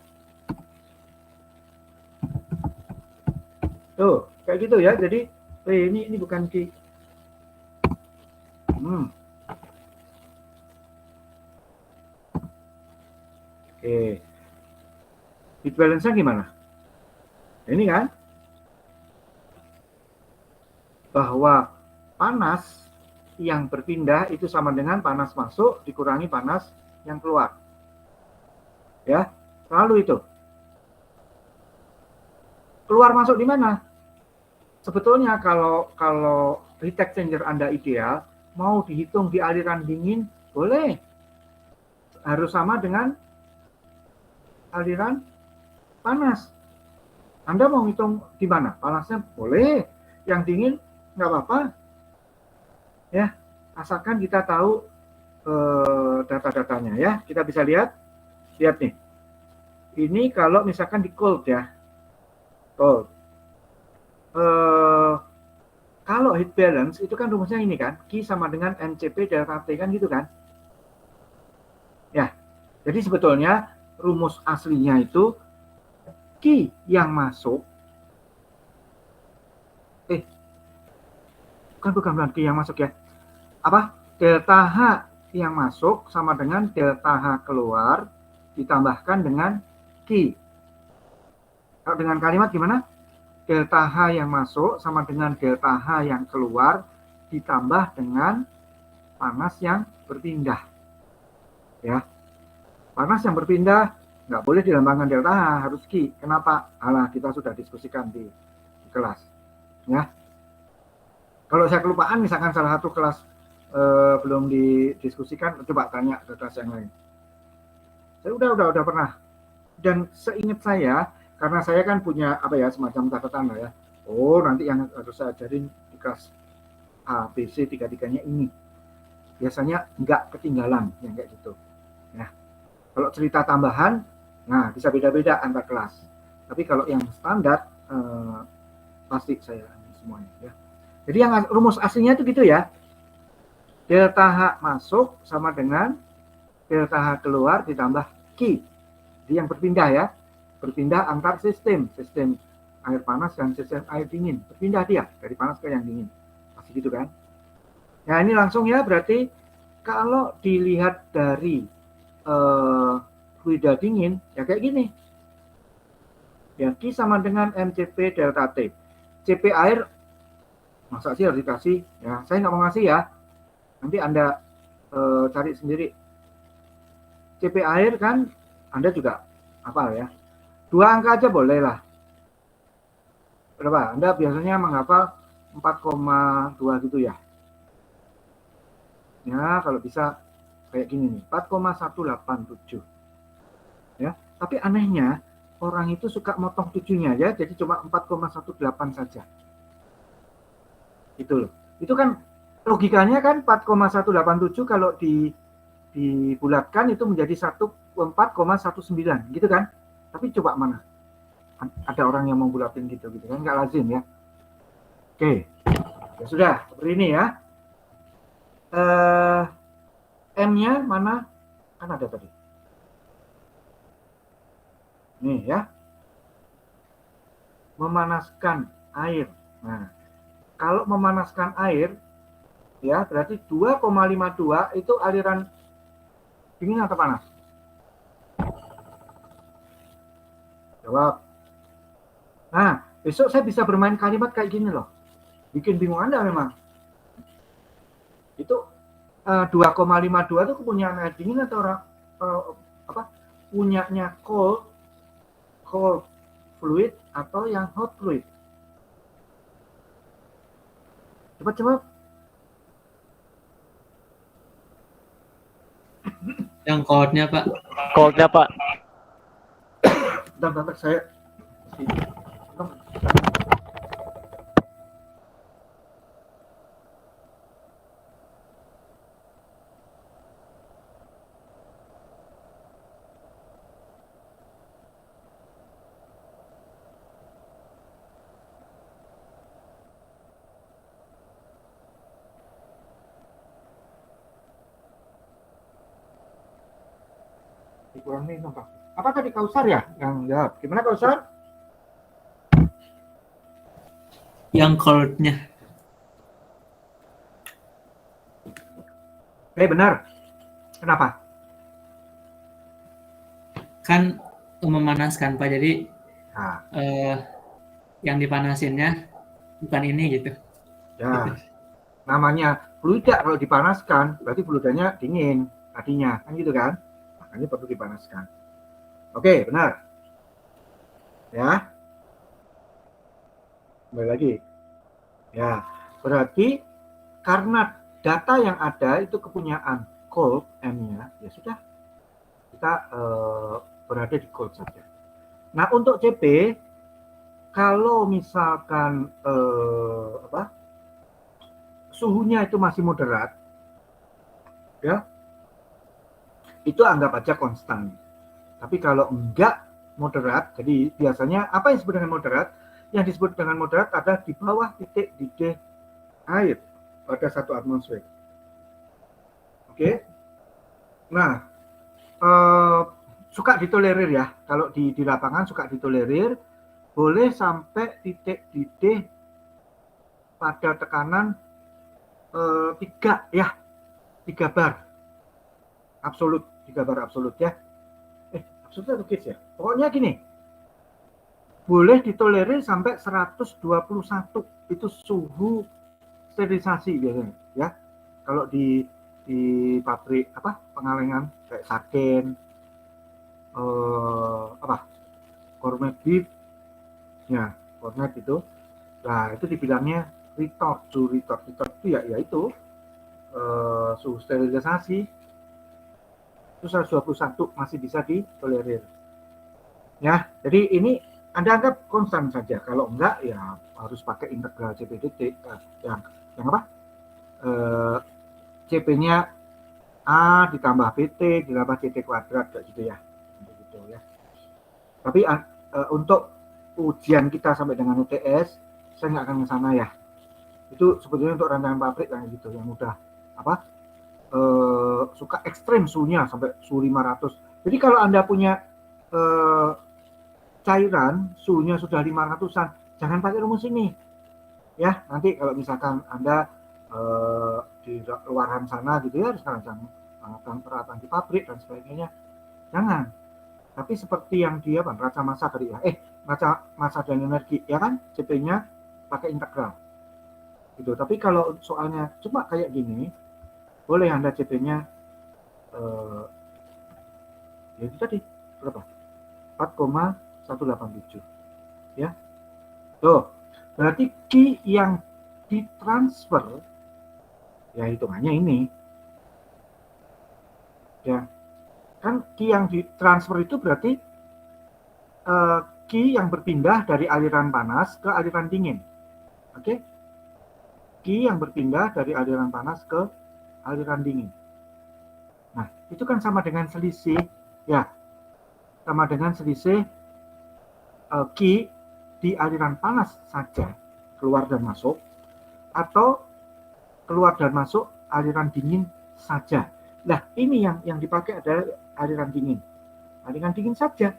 A: Tuh, kayak gitu ya. Jadi ini bukan Q. Oke. Heat balance-nya gimana? Ini kan bahwa panas yang berpindah itu sama dengan panas masuk dikurangi panas yang keluar. Ya, selalu itu. Keluar masuk di mana? Sebetulnya kalau heat exchanger Anda ideal, mau dihitung di aliran dingin, boleh. Harus sama dengan aliran panas. Anda mau hitung di mana? Panasnya boleh, yang dingin nggak apa-apa. Ya, asalkan kita tahu data-datanya ya. Kita bisa lihat nih. Ini kalau misalkan di cold ya. Cold. Kalau heat balance itu kan rumusnya ini kan, Q sama dengan MCP delta T kan gitu kan. Ya, jadi sebetulnya rumus aslinya itu Q yang masuk, bukan Q yang masuk ya, apa? Delta H yang masuk sama dengan delta H keluar ditambahkan dengan Q. Kalau dengan kalimat gimana? Delta H yang masuk sama dengan delta H yang keluar ditambah dengan panas yang berpindah. Ya, panas yang berpindah nggak boleh dilambangkan delta H, harus Q. Kenapa? Alah, kita sudah diskusikan di kelas. Ya, kalau saya kelupaan, misalkan salah satu kelas belum didiskusikan, coba tanya ke kelas yang lain. Saya udah pernah. Dan seingat saya, karena saya kan punya apa ya, semacam catatan lah ya. Oh, nanti yang harus saya ajarin di kelas A, B, C, tiga-tiganya ini. Biasanya nggak ketinggalan yang kayak gitu. Nah, kalau cerita tambahan, nah bisa beda-beda antar kelas. Tapi kalau yang standar, pasti saya semuanya ya. Jadi yang rumus aslinya itu gitu ya. Delta H masuk sama dengan delta H keluar ditambah Q. Jadi yang berpindah ya. Berpindah antar sistem air panas dan sistem air dingin. Berpindah dia dari panas ke yang dingin. Pasti gitu kan. Nah ini langsung ya, berarti kalau dilihat dari fluida dingin ya kayak gini. Ya, Q sama dengan MCP delta T. CP air masa sih harus dikasih ya, saya nggak mau ngasih ya, nanti Anda cari sendiri. CP air kan Anda juga apa ya, 2 angka aja boleh lah. Berapa? Anda biasanya menghafal 4,2 gitu ya. Ya, kalau bisa kayak gini nih, 4,187 ya. Tapi anehnya orang itu suka motong 7-nya ya, jadi cuma 4,18 saja. Itu loh. Itu kan logikanya kan 4,187 kalau dibulatkan itu menjadi 4,19 gitu kan. Tapi coba mana? Ada orang yang mau bulatin gitu kan, nggak lazim ya. Oke. Ya sudah, seperti ini ya. M-nya mana? Kan ada tadi. Nih ya. Memanaskan air. Nah, kalau memanaskan air, ya berarti 2,52 itu aliran dingin atau panas? Jawab. Nah, besok saya bisa bermain kalimat kayak gini loh. Bikin bingung Anda memang. Itu 2,52 itu kepunyaan air dingin atau apa? Punyanya cold fluid atau yang hot fluid? Cepat.
F: Yang coldnya Pak.
G: Coldnya Pak.
A: Bentar, saya. Kurang minum Pak. Apa tadi Kausar ya yang jawab? Gimana Kausar?
F: Yang coldnya.
A: Benar. Kenapa?
F: Kan memanaskan Pak, jadi
A: Nah,
F: yang dipanasinnya bukan ini gitu.
A: ya. Namanya fluida kalau dipanaskan berarti fluidanya dingin tadinya, kan gitu kan? Makanya perlu dipanaskan. Oke, benar. Ya. Kembali lagi. Ya, berarti karena data yang ada itu kepunyaan cold M-nya, ya sudah. Kita berada di cold saja. Nah, untuk CP Kalau misalkan suhunya itu masih moderat, ya, itu anggap aja konstan. Tapi kalau enggak moderat, jadi biasanya apa yang disebut dengan moderat? Yang disebut dengan moderat adalah di bawah titik didih air pada 1 atmosfer. Oke. Nah, suka ditolerir ya. Kalau di lapangan suka ditolerir, boleh sampai titik didih pada tekanan 3 ya, 3 bar absolut, 3 bar absolut ya. Absolut atau kids ya? Pokoknya gini, boleh ditolerir sampai 121 itu suhu sterilisasi biasanya ya. Kalau di pabrik pengalengan kayak Saken, Gourmet beef ya, Gourmet itu, nah itu dibilangnya retort, suhu retort itu ya itu suhu sterilisasi itu 121 masih bisa ditolerir ya. Jadi ini Anda anggap konstan saja, kalau enggak ya harus pakai integral CPDT yang apa CP-nya A ditambah PT ditambah CT kuadrat kayak gitu ya. Gitu ya. Tapi untuk ujian kita sampai dengan UTS saya nggak akan ke sana ya. Itu sebetulnya untuk rancangan pabrik kayak gitu yang udah suka ekstrim suhunya sampai suhu 500. Jadi kalau Anda punya cairan suhunya sudah 500-an, jangan pakai rumus ini. Ya, nanti kalau misalkan Anda di luaran sana gitu ya, sekarang peralatan di pabrik dan sebagainya, jangan. Tapi seperti yang dia raca massa tadi ya, raca massa dan energi ya kan, CP-nya pakai integral gitu. Tapi kalau soalnya cuma kayak gini, boleh Anda CP-nya ya itu tadi berapa, 4,187 ya. Tuh berarti Q yang ditransfer ya hitungannya ini ya kan. Q yang ditransfer itu berarti Q yang berpindah dari aliran panas ke aliran dingin. Oke, Q yang berpindah dari aliran panas ke aliran dingin. Nah itu kan sama dengan selisih ya, sama dengan selisih Q di aliran panas saja keluar dan masuk, atau keluar dan masuk aliran dingin saja. Nah ini yang dipakai adalah aliran dingin saja.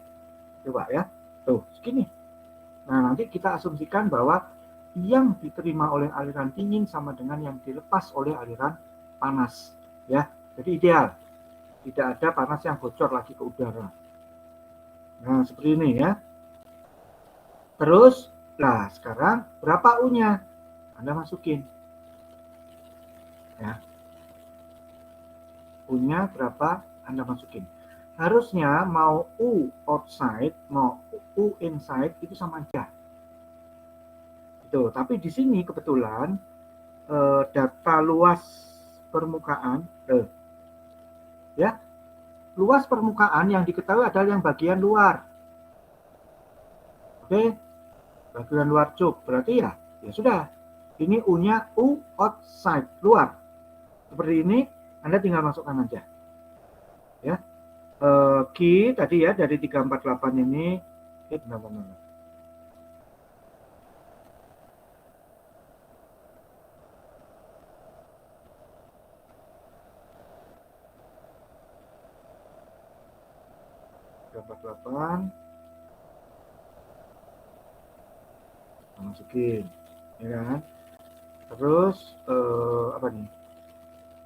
A: Coba ya, tuh segini. Nah nanti kita asumsikan bahwa yang diterima oleh aliran dingin sama dengan yang dilepas oleh aliran panas ya. Jadi ideal, tidak ada panas yang bocor lagi ke udara. Nah seperti ini ya. Terus, nah sekarang berapa U-nya? Anda masukin. Ya. U-nya berapa? Anda masukin. Harusnya mau U outside, mau U inside itu sama aja. Itu. Tapi di sini kebetulan data luas permukaan, ya, luas permukaan yang diketahui adalah yang bagian luar. Oke, bagian luar cup berarti ya sudah. Ini U-nya U outside, luar. Seperti ini, Anda tinggal masukkan aja. Ya. Q tadi ya dari 348 ini benar-benar. Masukin ya kan. Terus apa nih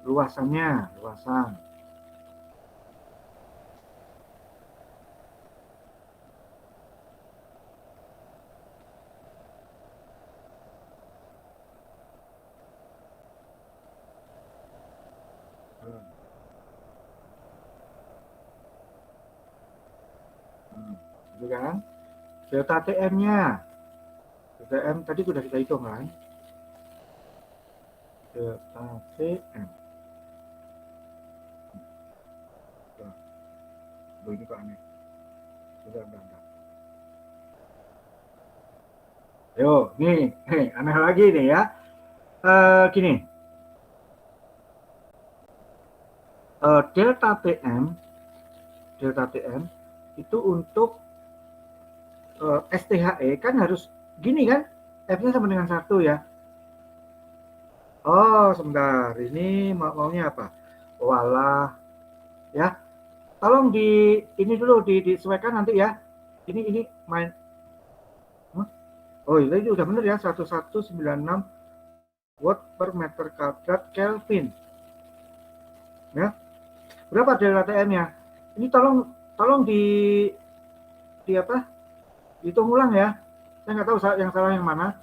A: luasan gitu kan. Delta TM-nya TM tadi sudah kita hitung kan. Delta TM. Ini kok aneh. Sudah. Yo, nih, aneh lagi nih ya. Gini, delta TM itu untuk STHE kan harus gini kan, F-nya sama dengan 1 ya. Oh, sebentar, ini maunya apa? Walah, ya. Tolong ini dulu disesuaikan nanti ya. Ini main. Oh, ini udah bener ya, 1196 watt per meter kuadrat Kelvin. Ya. Berapa delta TM-nya? Ini tolong di apa? Hitung ulang ya. Saya nggak tahu yang salah yang mana,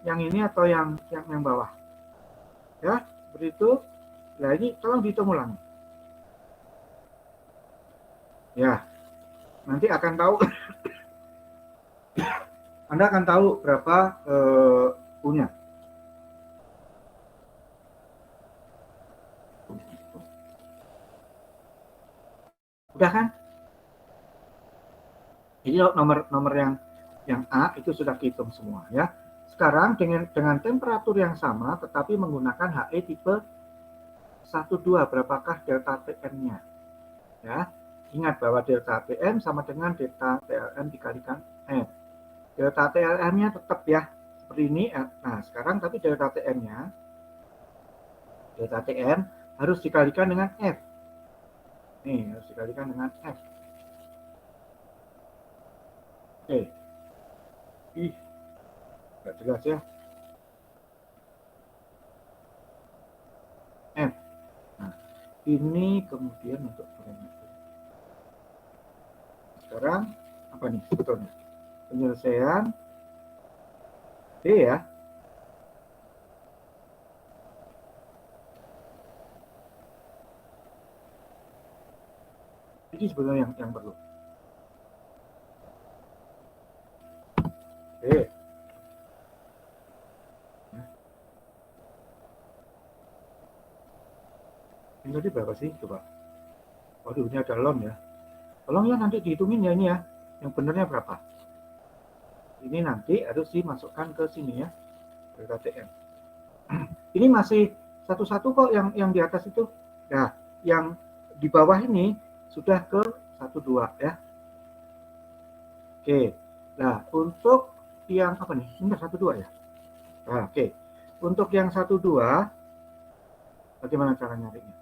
A: yang ini atau yang bawah. Ya, begitu. Nah, ini tolong dihitung ulang. Ya, nanti akan tahu. Anda akan tahu berapa U-nya. Udah kan? Jadi nomor yang A itu sudah dihitung semua ya. Sekarang dengan temperatur yang sama tetapi menggunakan HE tipe 12, berapakah delta TM-nya? Ya. Ingat bahwa delta TM sama dengan delta TLM dikalikan F. Delta TLM-nya tetap ya seperti ini. Nah, sekarang tapi delta TM-nya harus dikalikan dengan F. Nih, harus dikalikan dengan F. Oke. Nggak jelas ya. F. Nah, ini kemudian untuk parameter. Sekarang apa nih sebetulnya? Penyelesaian D ya. Ini sebenarnya yang perlu. Oke. Ini tadi berapa sih? Coba. Waduh, ini ada lon ya. Tolong ya nanti dihitungin ya ini ya. Yang benernya berapa? Ini nanti harus dimasukkan ke sini ya. Delta TM. Ini masih satu-satu kok yang di atas itu. Ya, yang di bawah ini sudah ke 12 ya. Oke. Nah, untuk yang apa nih? Ini 12 ya. Nah, oke. Untuk yang 12 bagaimana cara nyarinya?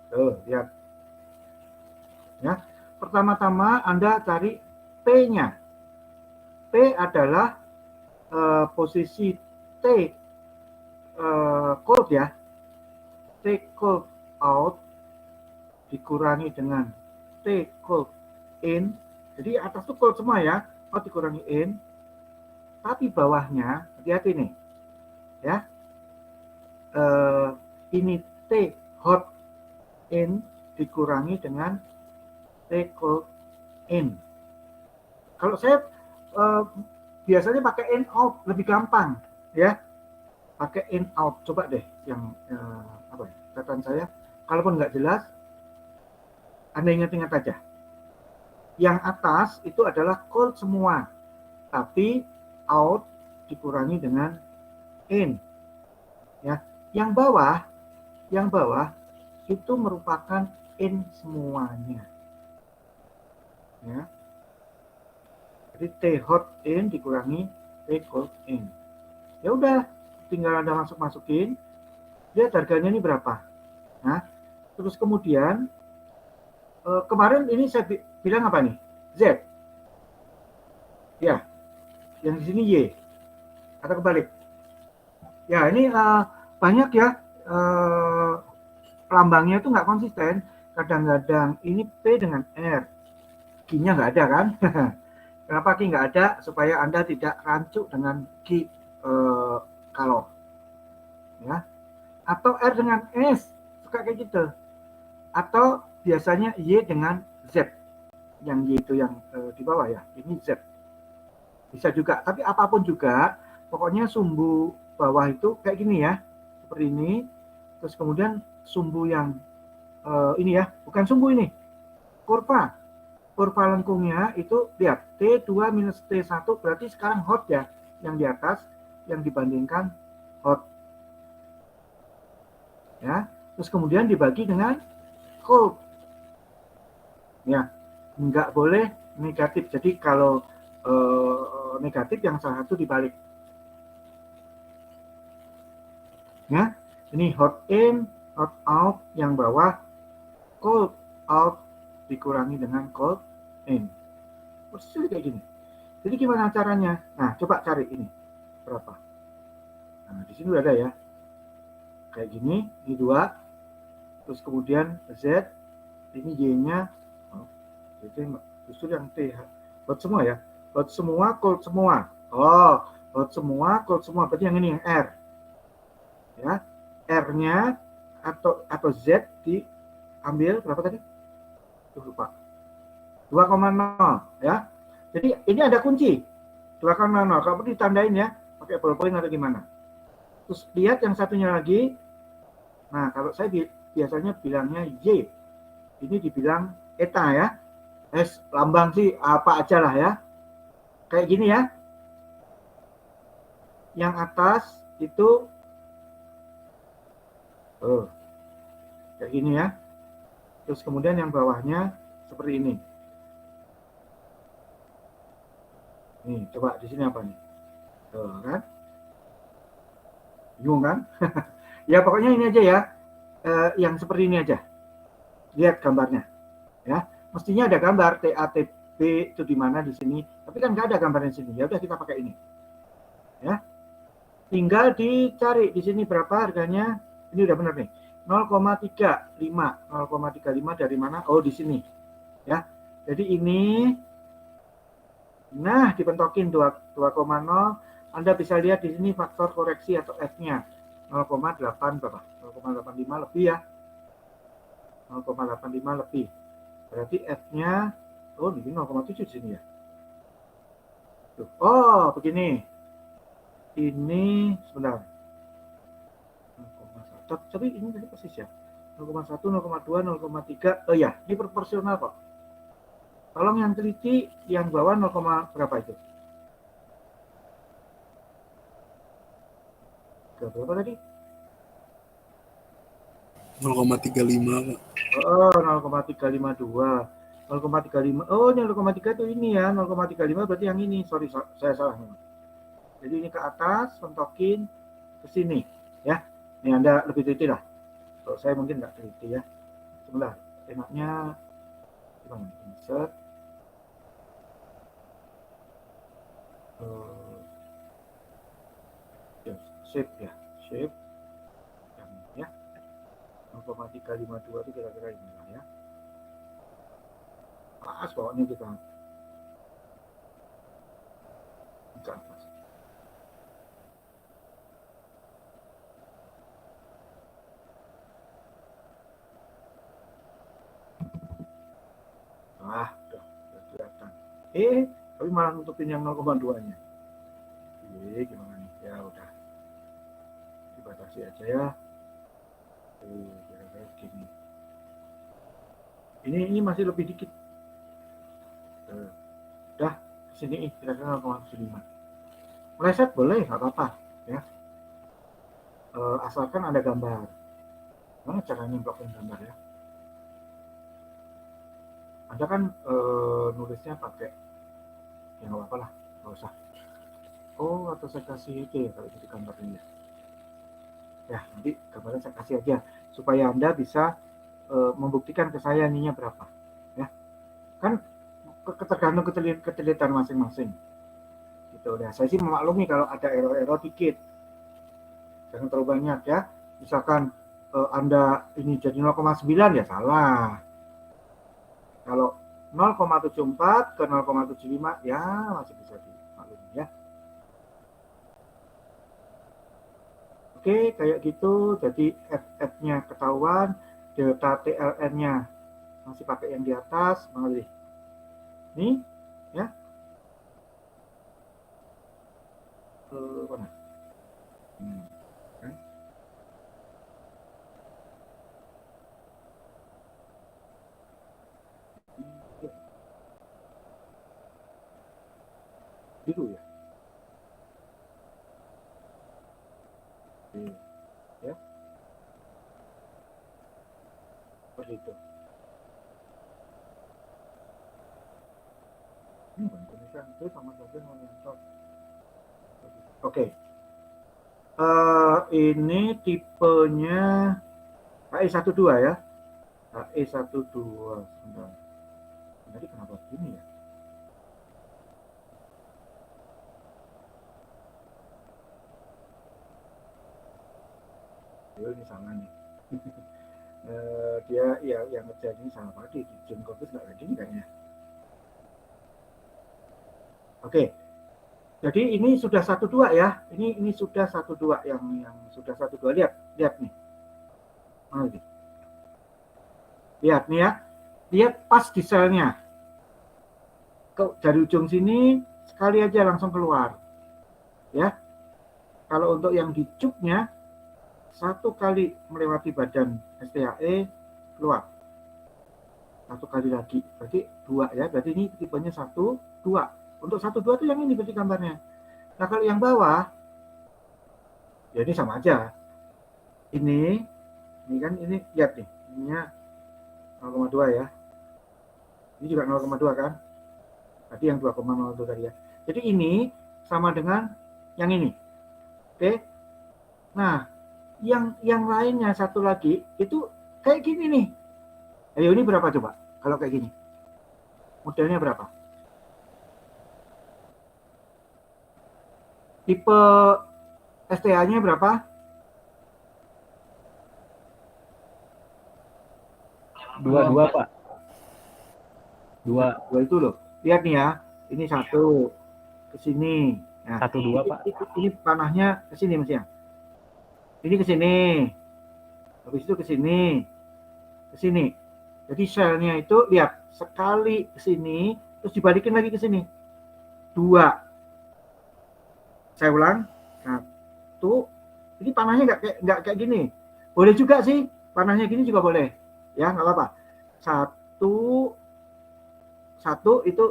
A: Tuh, lihat. Ya. Pertama-tama Anda cari P-nya. P adalah posisi T cold ya. T cold out dikurangi dengan T cold in. Jadi atas itu cold semua ya. Out dikurangi in. Tapi bawahnya, hati-hati nih. Ya. Ini T hot in dikurangi dengan T cold in. Kalau saya biasanya pakai in out lebih gampang ya. Pakai in out. Coba deh yang apa ya? Catatan saya. Kalaupun nggak jelas, Anda ingat-ingat aja. Yang atas itu adalah cold semua, tapi out dikurangi dengan in. Ya. Yang bawah itu merupakan in semuanya. Ya. Jadi T hot in dikurangi T cold in. Ya udah, tinggal Anda masukin. Lihat harganya ini berapa. Nah, terus kemudian kemarin ini saya bilang apa nih? Z. Ya. Yang di sini Y. Atau kebalik. Ya, ini banyak ya lambangnya itu nggak konsisten. Kadang-kadang ini P dengan R. Q-nya nggak ada kan? Kenapa Q nggak ada? Supaya Anda tidak rancu dengan Q kalor. Ya. Atau R dengan S. Suka kayak gitu. Atau biasanya Y dengan Z. Yang Y itu yang di bawah ya. Ini Z. Bisa juga. Tapi apapun juga, pokoknya sumbu bawah itu kayak gini ya. Seperti ini. Terus kemudian sumbu yang ini ya. Bukan sumbu ini. Kurva lengkungnya itu lihat T2 minus T1 berarti sekarang hot ya. yang di atas yang dibandingkan hot. Ya, terus kemudian dibagi dengan cold. Ya, nggak boleh negatif. Jadi kalau negatif yang salah satu dibalik. Ya, ini hot in, hot out, yang bawah cold out dikurangi dengan cold in. Persis kayak gini. Jadi gimana caranya? Nah, coba cari ini berapa. Nah, di sini udah ada ya. Kayak gini, ini 2. Terus kemudian Z, ini Y-nya. Oh, itu justru yang T. Hot semua ya. Hot semua, cold semua. Oh, hot semua, cold semua. Berarti yang ini yang R. Ya, R-nya atau Z diambil berapa tadi? Lupa. 2,0 ya. Jadi ini ada kunci. 2,0. Kalau perlu ditandain ya, pakai ballpoint atau gimana. Terus lihat yang satunya lagi. Nah, kalau saya biasanya bilangnya Y. Ini dibilang eta ya. Lambang sih apa aja lah ya. Kayak gini ya. Yang atas itu kayak gini ya. Terus kemudian yang bawahnya seperti ini. Nih, coba di sini apa nih? Tuh, kan? Bingung kan? Ya pokoknya ini aja ya. Yang seperti ini aja. Lihat gambarnya. Ya, mestinya ada gambar TATB itu di mana di sini. Tapi kan nggak ada gambarnya di sini. Ya udah kita pakai ini. Ya. Tinggal dicari di sini berapa harganya. Ini udah benar nih. 0,35. 0,35 dari mana? Oh, di sini. Ya. Jadi ini dipentokin 2,0. Anda bisa lihat di sini faktor koreksi atau F-nya 0,8 berapa? 0,85 lebih ya. 0,85 lebih. Berarti F-nya ini 0,7 di sini ya. Tuh. Oh, begini. Ini sebentar. 0,1. Tapi ini tadi persis ya. 0,1, 0,2, 0,3. Oh ya, ini proporsional kok. Tolong yang teliti yang bawah 0, berapa itu? Berapa tadi?
E: 0,35 Pak.
A: Oh, 0,352. 0,35. Oh, yang 0,3 itu ini ya. 0,35 berarti yang ini. Sorry, saya salah. Jadi ini ke atas, pentokin ke sini. Ya, ini Anda lebih teliti lah. Kalau saya mungkin nggak teliti ya. Sebentar, enaknya gimana? Insert. Shape ya, shape. Ya. 0,352 itu kira-kira ini lah ya. Pas pokoknya kita ke atas. Udah kelihatan. Tapi malah nutupin yang 0,2-nya. Gimana nih? Ya udah. Dibatasi aja ya. Kira-kira gini. Ini masih lebih dikit. Udah, sini kira-kira 0,5. Meleset boleh, nggak apa-apa ya. Asalkan ada gambar. Gimana caranya nyemplokin gambar ya? Anda kan nulisnya pakai ya nggak apa-apa lah, nggak usah. Oh, atau saya kasih aja ya kalau jadi gambarnya. Ya, nanti gambarnya saya kasih aja supaya Anda bisa membuktikan ke saya ininya berapa. Ya, kan tergantung ketelitan masing-masing. Gitu ya. Saya sih memaklumi kalau ada error-error dikit. Jangan terlalu banyak ya. Misalkan Anda ini jadi 0,9 ya salah. Kalau 0,74 ke 0,75 ya masih bisa dimaklumi ya. Oke, kayak gitu. Jadi FF-nya ketahuan, delta TLN-nya masih pakai yang di atas, mengalih. Nih, ya. Mana? Kan? Biru ya. Oke, ya, seperti itu. Ini bukan tulisan itu sama saja monitor. Oke. Ini tipenya HE12 ya. HE12. Sebentar. Tadi kenapa begini ya? Ini sama nih. Dia ya yang ngerjain ini sama Pak di Jim Corpus nggak ready kayaknya. Oke. Jadi ini sudah 12 ya. Ini sudah 12 yang sudah 12. Lihat nih. Mana ini? Lihat nih ya. Dia pas di selnya. Dari ujung sini sekali aja langsung keluar. Ya. Kalau untuk yang di cupnya satu kali melewati badan STHE keluar. Satu kali lagi. Berarti 2 ya. Berarti ini tipenya 1, 2. Untuk 1, 2 itu yang ini berarti gambarnya. Nah kalau yang bawah, ya ini sama aja. Ini kan ini lihat nih, ininya 0,2 ya. Ini juga 0,2 kan? Tadi yang 2,0 itu tadi ya. Jadi ini sama dengan yang ini. Oke. Nah, yang lainnya satu lagi itu kayak gini nih. Ayo ini berapa coba? Kalau kayak gini. Modelnya berapa? Tipe STA-nya berapa?
G: 22 Pak. 2
A: itu loh. Lihat nih ya. Ini 1 ke sini. Nah,
G: 12 Pak.
A: Ini panahnya ke sini Mas ya. Ini ke sini. Habis itu ke sini. Ke sini. Jadi selnya itu lihat sekali ke sini terus dibalikin lagi ke sini. 2. Saya ulang, 1. Ini panahnya nggak kayak gini. Boleh juga sih, panahnya gini juga boleh. Ya, nggak apa-apa. 1 itu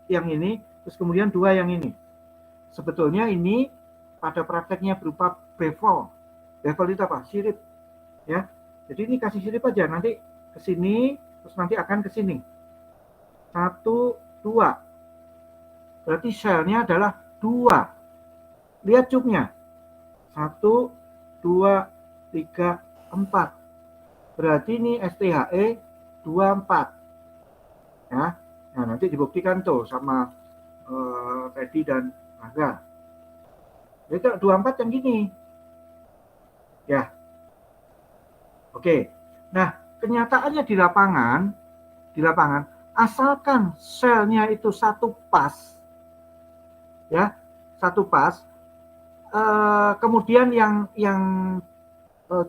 A: yang ini, terus kemudian 2 yang ini. Sebetulnya ini pada prakteknya berupa bevel. Bevel itu apa? Sirip. Ya. Jadi ini kasih sirip aja, nanti ke sini, terus nanti akan ke sini. 1, 2. Berarti selnya adalah 2. Lihat cupnya. 1, 2, 3, 4. Berarti ini STHE 24. Ya. Nah, nanti dibuktikan tuh sama Teddy dan Naga. Itu 24 yang gini. Ya. Oke. Nah, kenyataannya di lapangan asalkan selnya itu satu pas. Ya, satu pas. Kemudian yang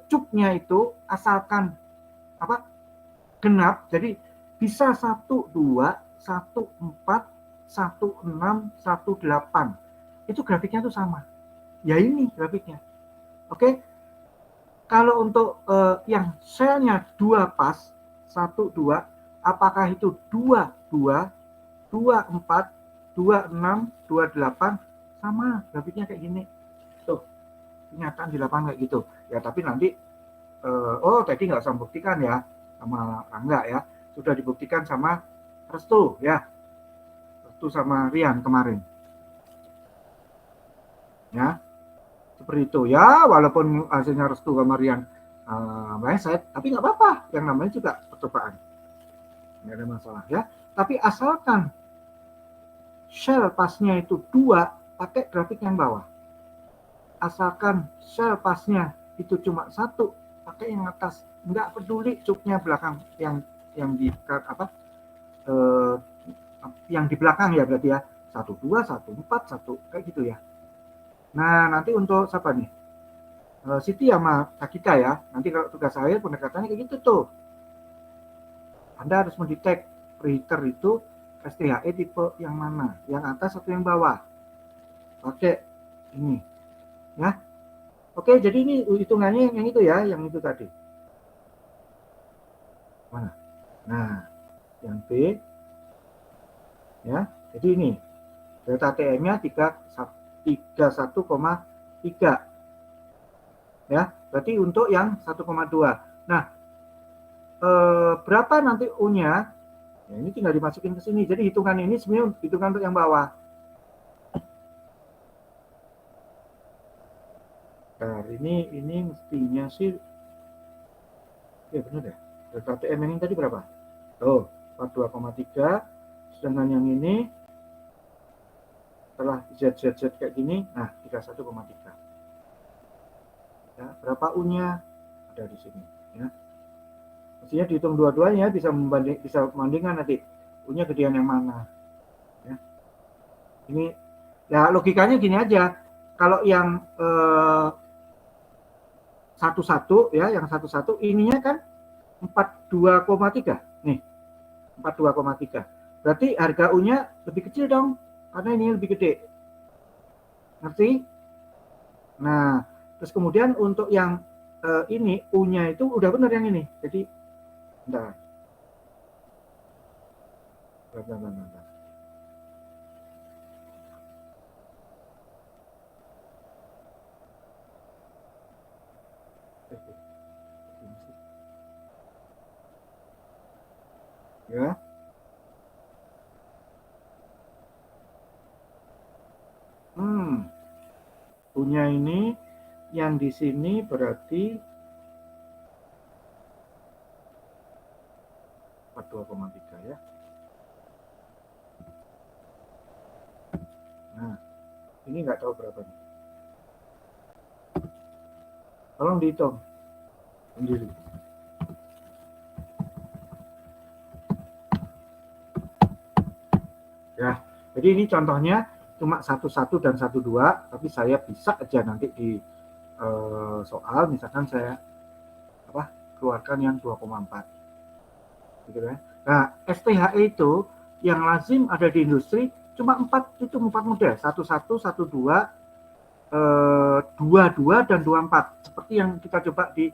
A: cupnya itu asalkan genap, jadi bisa 1, 2, 1, 4, 1, 6, 1, 8. Itu grafiknya tuh sama. Ya ini grafiknya. Oke. Kalau untuk yang selnya 2 pas, 1, 2, apakah itu 2, 2, 2, 4, 2, 6, 2, 8, sama grafiknya kayak gini. Tuh, kenyataan di lapangan kayak gitu. Ya, tapi nanti, tadi nggak usah membuktikan ya, sama Rangga ya. Sudah dibuktikan sama Restu ya. Restu sama Rian kemarin. Ya, seperti itu ya, walaupun hasilnya Restu sama Rian meleset, tapi nggak apa-apa. Yang namanya juga percobaan. Nggak ada masalah ya. Tapi asalkan shell pasnya itu 2, pakai grafik yang bawah. Asalkan shell pasnya itu cuma 1, pakai yang atas. Nggak peduli cupnya belakang yang di yang di belakang ya berarti ya. 1, 2, 1, 4, 1 kayak gitu ya. Nah, nanti untuk siapa nih? Siti sama Sakita ya. Nanti kalau tugas saya pendekatannya kayak gitu tuh. Anda harus mendetek preheater itu STHE tipe yang mana, yang atas atau yang bawah. Pakai ini. Ya. Oke, jadi ini hitungannya yang itu ya, yang itu tadi. Mana? Nah, yang B. Ya, jadi ini. Delta TM-nya 31,3. Ya, berarti untuk yang 1,2. Nah, berapa nanti U-nya? Ya, ini tinggal dimasukin ke sini. Jadi hitungan ini sebenarnya hitungan untuk yang bawah. Nah, ini mestinya sih, ya benar ya. Delta TM ini tadi berapa? Oh, 42,3. Sedangkan yang ini setelah Z kayak gini, nah 31,3. Ya, berapa U-nya? Ada di sini. Ya. Mestinya dihitung dua-duanya bisa membandingkan nanti U-nya gedean yang mana. Ya. Ini ya logikanya gini aja. Kalau yang 11 ya, yang 11 ininya kan 42,3 nih, 42,3. Berarti harga U-nya lebih kecil dong, karena ini lebih gede. Ngerti? Nah, terus kemudian untuk yang ini U-nya itu udah benar yang ini. Jadi, bentar. Ya. Punya ini yang di sini berarti 42,3 ya. Nah, ini nggak tahu berapa nih. Tolong dihitung sendiri. Ya, jadi ini contohnya cuma 11 dan 12, tapi saya bisa aja nanti di soal misalkan saya keluarkan yang 2,4 gitu kan. Nah, STHE itu yang lazim ada di industri cuma 4 model, 11, 12, 22 dan 24 seperti yang kita coba di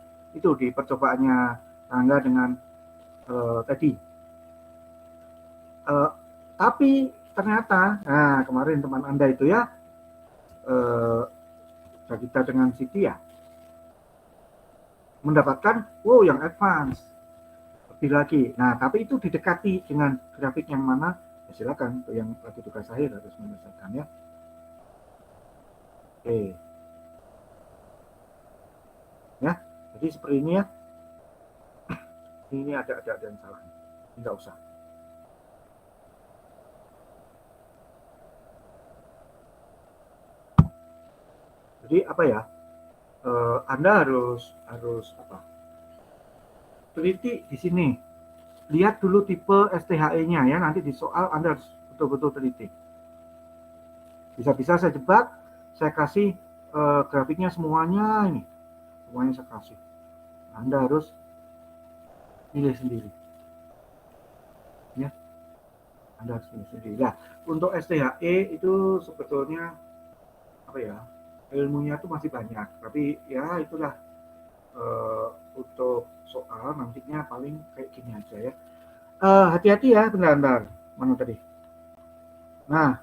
A: percobaannya Rangga dengan tadi. Tapi ternyata, nah kemarin teman Anda itu ya, kita dengan Siti ya, mendapatkan, yang advance, lebih lagi. Nah, tapi itu didekati dengan grafik yang mana, ya silakan, untuk yang lagi tugas akhir harus menyelesaikan ya. Oke. Ya, jadi seperti ini ya. Ini ada yang salah. Enggak usah. Jadi apa ya? Anda harus teliti di sini. Lihat dulu tipe STHE-nya ya. Nanti di soal Anda harus betul-betul teliti. Bisa-bisa saya jebak, saya kasih grafiknya semuanya ini. Semuanya saya kasih. Anda harus pilih sendiri. Ya. Anda harus pilih sendiri. Ya, untuk STHE itu sebetulnya ilmunya itu masih banyak, tapi ya itulah untuk soal nantinya paling kayak gini aja ya. Hati-hati ya, bentar, mana tadi? Nah,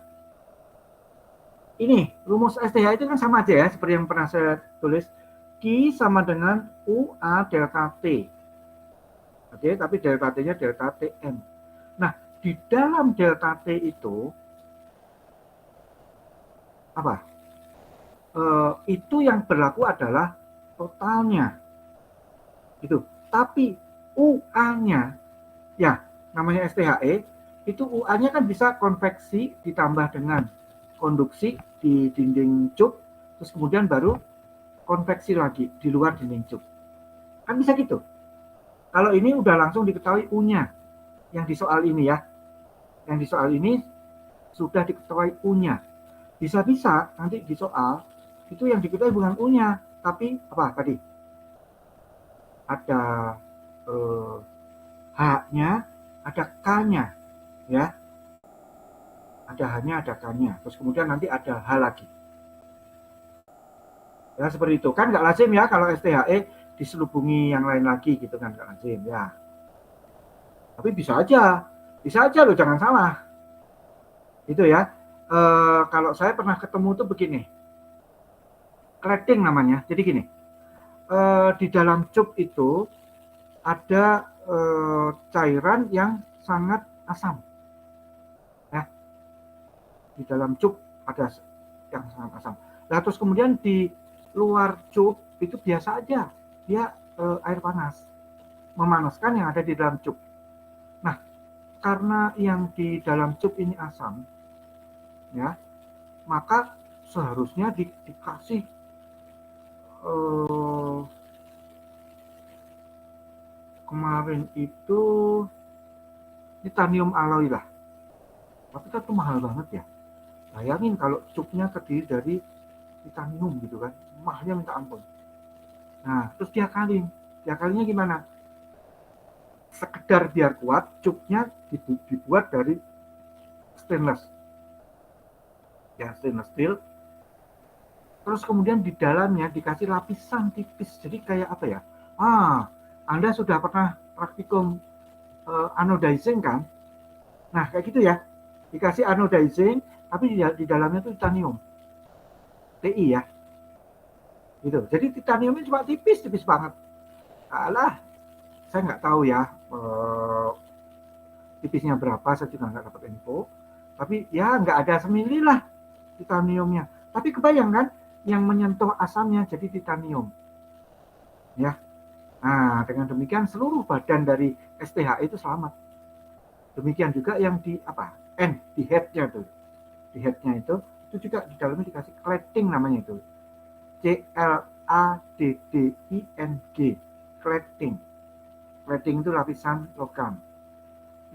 A: ini rumus STH itu kan sama aja ya, seperti yang pernah saya tulis, Q sama dengan UA delta T. Oke, tapi delta T-nya delta TM. Nah, di dalam delta T itu apa? Itu yang berlaku adalah totalnya itu, tapi UA-nya ya namanya STHE itu UA-nya kan bisa konveksi ditambah dengan konduksi di dinding cup, terus kemudian baru konveksi lagi di luar dinding cup, kan bisa gitu. Kalau ini udah langsung diketahui U-nya yang di soal ini ya, yang di soal ini sudah diketahui U-nya. Bisa-bisa nanti di soal itu yang diketahui bukan U-nya, tapi apa tadi? Ada H-nya, ada K-nya, ya. Ada H-nya, ada K-nya. Terus kemudian nanti ada H lagi. Ya seperti itu. Kan nggak lazim ya kalau STHE diselubungi yang lain lagi gitu kan, nggak lazim ya. Tapi bisa aja loh, jangan salah. Itu ya. Kalau saya pernah ketemu tuh begini. Cladding namanya. Jadi gini, di dalam cup itu ada cairan yang sangat asam. Ya, di dalam cup ada yang sangat asam. Nah, terus kemudian di luar cup itu biasa aja, dia air panas, memanaskan yang ada di dalam cup. Nah, karena yang di dalam cup ini asam, ya, maka seharusnya dikasih kemarin itu titanium alloy lah. Tapi kan itu mahal banget ya. Bayangin kalau cupnya terdiri dari titanium gitu kan, mahalnya minta ampun. Nah, terus dia kalinya gimana? Sekedar biar kuat, cupnya dibuat dari stainless, ya stainless steel. Terus kemudian di dalamnya dikasih lapisan tipis, jadi kayak apa ya? Anda sudah pernah praktikum anodizing kan? Nah, kayak gitu ya, dikasih anodizing, tapi di dalamnya itu titanium, TI ya, gitu. Jadi titaniumnya cuma tipis banget. Alah, saya nggak tahu ya tipisnya berapa, saya juga nggak dapat info. Tapi ya nggak ada semili lah titaniumnya. Tapi kebayang kan, yang menyentuh asamnya jadi titanium, ya. Nah, dengan demikian seluruh badan dari STH itu selamat. Demikian juga yang di di headnya tuh, di headnya itu juga di dalamnya dikasih cladding namanya itu, CLADDING, cladding. Cladding itu lapisan logam.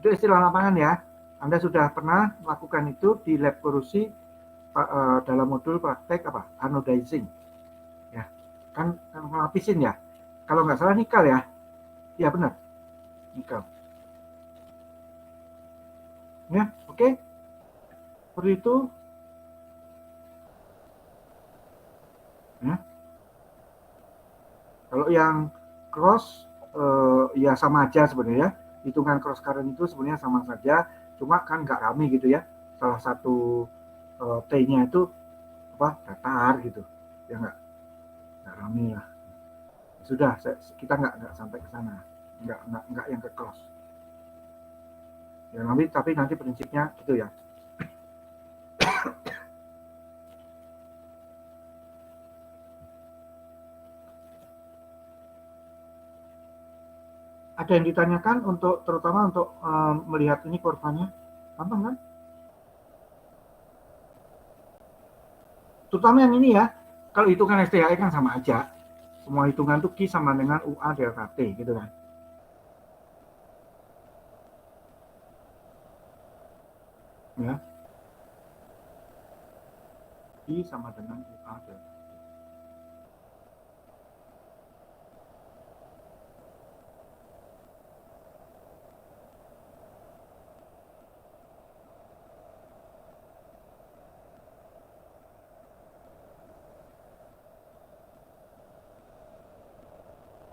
A: Itu istilah lapangan ya. Anda sudah pernah melakukan itu di lab korusi dalam modul praktek anodizing, ya kan ngelapisin ya, kalau nggak salah nikel ya, ya benar nikel ya. Oke, seperti itu ya. Kalau yang cross ya sama aja sebenarnya, hitungan cross current itu sebenarnya sama saja, cuma kan nggak rame gitu ya, salah satu T-nya itu datar gitu ya, nggak rame lah. Sudah, kita nggak sampai ke sana, nggak yang ke cross ya, tapi nanti prinsipnya gitu ya. Ada yang ditanyakan terutama untuk melihat ini korbannya, gampang kan? Terutama yang ini ya, kalau hitungan STHE kan sama aja. Semua hitungan itu Q sama dengan UA delta T gitu kan. Ya. Q sama dengan UA delta T.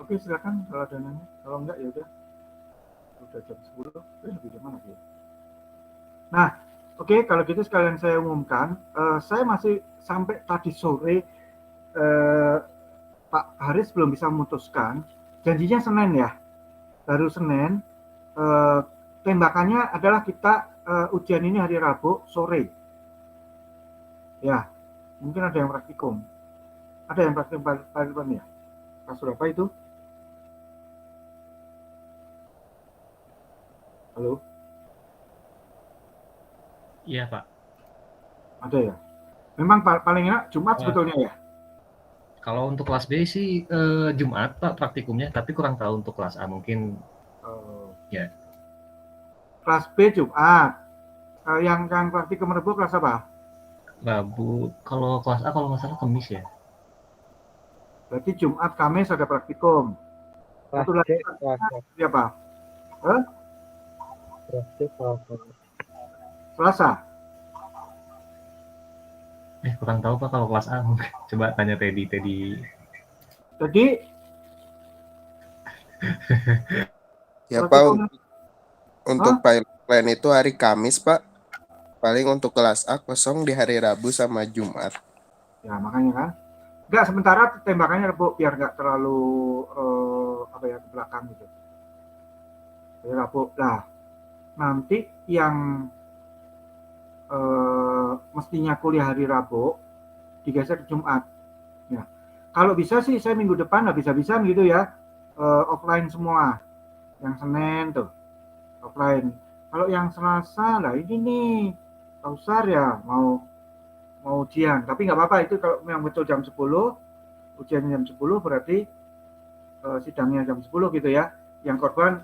A: Oke, silakan kalau ada nanya. Kalau enggak ya udah jam 10, lebih jam mana sih? Nah, oke, kalau gitu sekalian saya umumkan, saya masih sampai tadi sore Pak Haris belum bisa memutuskan. Janjinya Senin ya, baru Senin. Tembakannya adalah kita ujian ini hari Rabu sore. Ya, mungkin ada yang praktikum. Ada yang praktikum ya? Kelas berapa itu? Halo?
H: Iya, Pak.
A: Ada ya? Memang paling enak Jumat sebetulnya ya?
H: Kalau untuk kelas B sih Jumat, Pak, praktikumnya. Tapi kurang tahu untuk kelas A. Mungkin, ya.
A: Kelas B Jumat. Yang praktikum Rabu kelas apa?
H: Rabu. Kalau kelas A kalau nggak salah Kamis ya.
A: Berarti Jumat, Kamis ada praktikum. Satu lagi siapa? Selasa.
H: Kurang tahu Pak kalau kelas A. Coba tanya Teddy.
A: Jadi
E: ya Pak, untuk pilot plan itu hari Kamis Pak. Paling untuk kelas A kosong di hari Rabu sama Jumat.
A: Ya makanya kan. Enggak, sementara tembakannya rebuk biar nggak terlalu ke belakang gitu. Jadi rebuk. Nah, nanti yang mestinya kuliah hari Rabu digeser ke Jumat. Ya. Kalau bisa sih saya minggu depan habis-habisan gitu ya, offline semua. Yang Senin tuh offline. Kalau yang Selasa lah ini nih Tausar ya mau ujian, tapi nggak apa-apa itu kalau memang betul jam 10, ujian jam 10 berarti sidangnya jam 10 gitu ya. Yang korban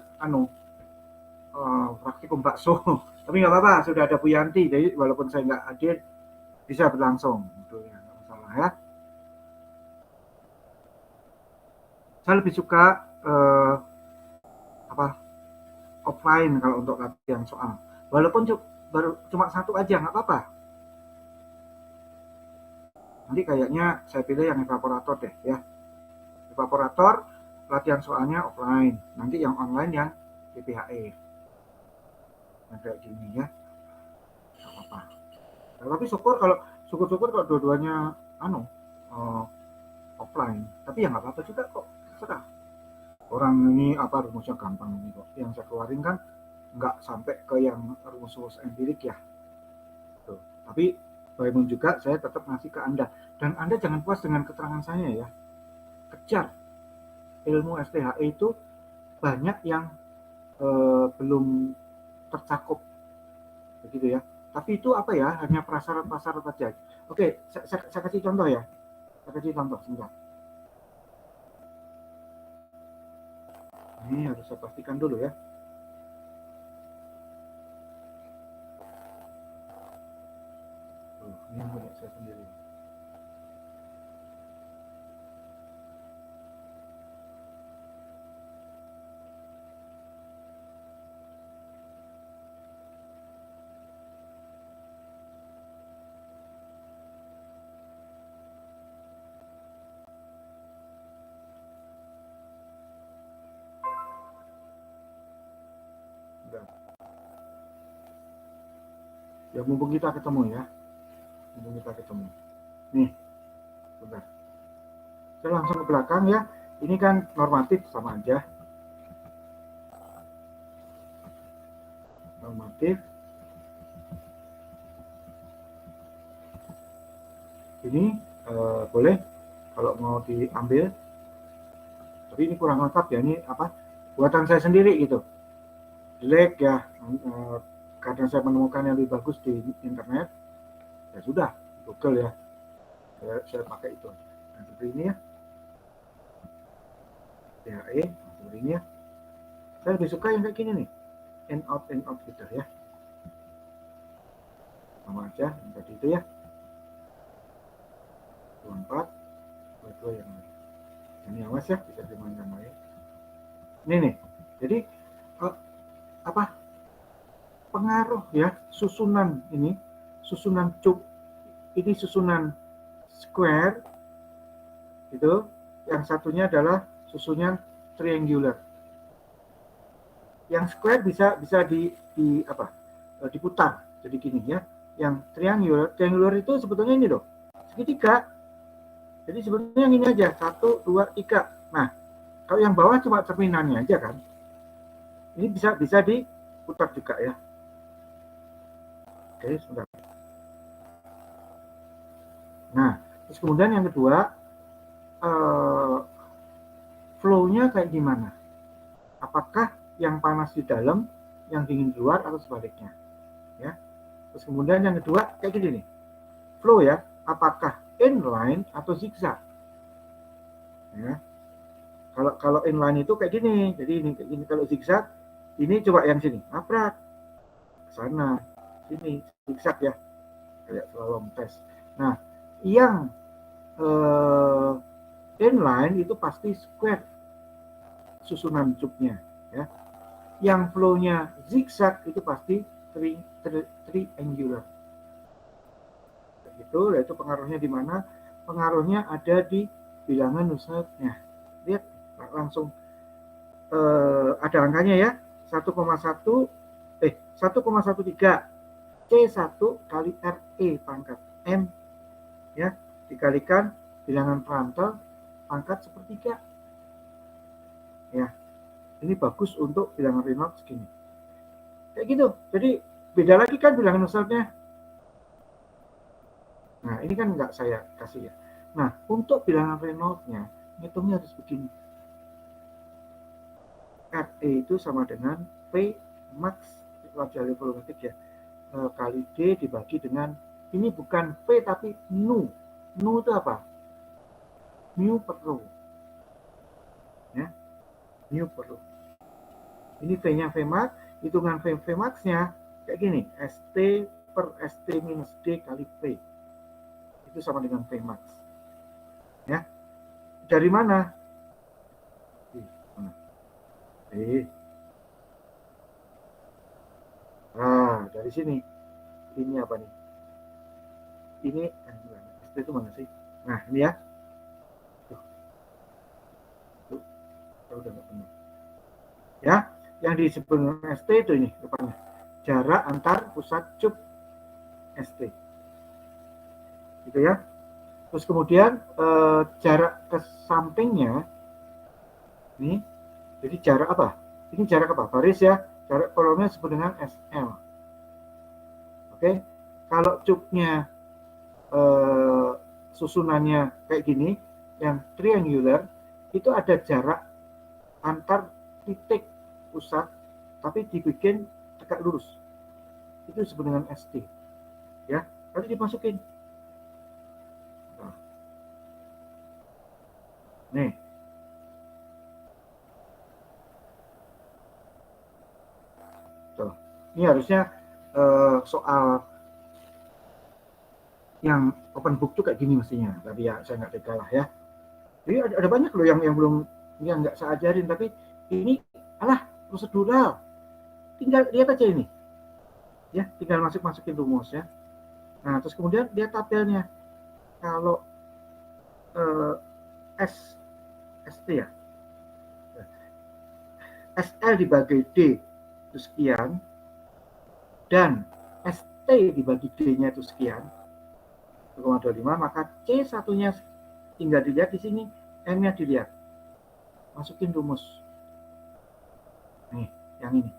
A: praktikum bakso. Tapi nggak apa-apa, sudah ada Bu Yanti, jadi walaupun saya nggak hadir bisa berlangsung, gitu ya, nggak masalah ya. Saya lebih suka offline kalau untuk latihan soal, walaupun baru cuma satu aja nggak apa-apa. Nanti kayaknya saya pilih yang evaporator deh ya. Evaporator latihan soalnya offline, nanti yang online yang PPHE. Nah, kayak gini ya, nggak apa-apa. Nah, tapi syukur-syukur kalau dua-duanya offline, tapi ya nggak apa-apa juga kok, terserah. Orang ini rumusnya gampang ini kok. Yang saya keluarin kan nggak sampai ke yang rumus-rumus empirik ya. Tuh. Tapi bagaimanapun juga saya tetap ngasih ke Anda, dan Anda jangan puas dengan keterangan saya ya. Kejar ilmu STHE itu banyak yang belum tercakup begitu ya, tapi itu hanya prasyarat-prasyarat saja. Oke, saya kasih contoh ya, sebentar. Ini harus saya pastikan dulu ya. Ini yang punya saya sendiri. Ya mumpung kita ketemu ya. Nih, bentar. Saya langsung ke belakang ya. Ini kan normatif sama aja. Normatif. Ini boleh kalau mau diambil. Tapi ini kurang lengkap ya. Ini buatan saya sendiri gitu. Jelek ya. Karena saya menemukan yang lebih bagus di internet, ya sudah, Google ya, saya pakai itu. Nah, seperti ini ya, THE, seperti ini ya. Saya lebih suka yang kayak gini nih, in out gitu ya. Sama aja yang tadi itu ya. 24, 22 yang lain. Ini awas ya, bisa dimainkan lagi. Ini nih, jadi pengaruh ya, susunan cube ini susunan square itu, yang satunya adalah susunan triangular. Yang square bisa diputar jadi gini ya. Yang triangular itu sebetulnya ini loh, segitiga. Jadi sebetulnya yang ini aja, 1, 2, 3. Nah, kalau yang bawah cuma cerminannya aja kan. Ini bisa diputar juga ya. Oke, sudah. Nah, terus kemudian yang kedua, flow-nya kayak gimana? Apakah yang panas di dalam, yang dingin di luar, atau sebaliknya? Ya. Terus kemudian yang kedua kayak gini nih, flow ya, apakah inline atau zigzag? Ya. Kalau inline itu kayak gini, jadi ini kayak gini. Kalau zigzag, ini coba yang sini, nabrak ke sana. Ini zigzag ya, kayak slalom tes. Nah, yang inline itu pasti square susunan cube-nya ya. Yang flow-nya zigzag itu pasti triangular. Begitu, yaitu pengaruhnya di mana? Pengaruhnya ada di bilangan nusantara. Lihat langsung ada angkanya ya, 1,13 C1 kali RE pangkat M ya, dikalikan bilangan Prandtl pangkat sepertiga. Ya, ini bagus untuk bilangan Reynolds segini. Kayak gitu. Jadi beda lagi kan bilangan Nusseltnya. Nah, ini kan nggak saya kasih ya. Nah, untuk bilangan Reynolds-nya, ngitungnya harus begini. RE itu sama dengan P max, pelajaran volumetik ya, kali D dibagi dengan, ini bukan P tapi nu. Nu itu apa? Mu per rho. Ya, mu per rho. Ini V-nya Vmax, hitungan Vmax-nya kayak gini, ST per ST minus D kali P. Itu sama dengan Vmax. Ya. Dari mana? Nah, dari sini. Ini apa nih? Ini ST itu mana sih? Nah, ini ya. Tuh. Udah nggak benar. Ya, yang disebut dengan ST itu ini depannya. Jarak antar pusat cup ST. Gitu ya. Terus kemudian jarak ke sampingnya ini, jadi jarak apa? Ini jarak apa? Baris ya. Jarak kolomnya disebut dengan SL. Oke. Kalau cupnya susunannya kayak gini, yang triangular, itu ada jarak antar titik pusat, tapi dibikin tegak lurus. Itu disebut dengan ST. Ya, nanti dimasukin. Nah. Nih. Tuh. Ini harusnya soal yang open book tuh kayak gini mestinya. Tapi ya saya nggak tega lah ya. Jadi ada banyak loh yang belum, yang nggak saya ajarin, tapi ini prosedural. Tinggal lihat aja ini. Ya, tinggal masukin rumus ya. Nah, terus kemudian lihat tabelnya. Kalau ST ya. SL dibagi D itu sekian, dan ST dibagi D-nya itu sekian, 1,25, maka C1-nya tinggal dilihat di sini, M-nya dilihat. Masukin rumus. Nih, yang ini.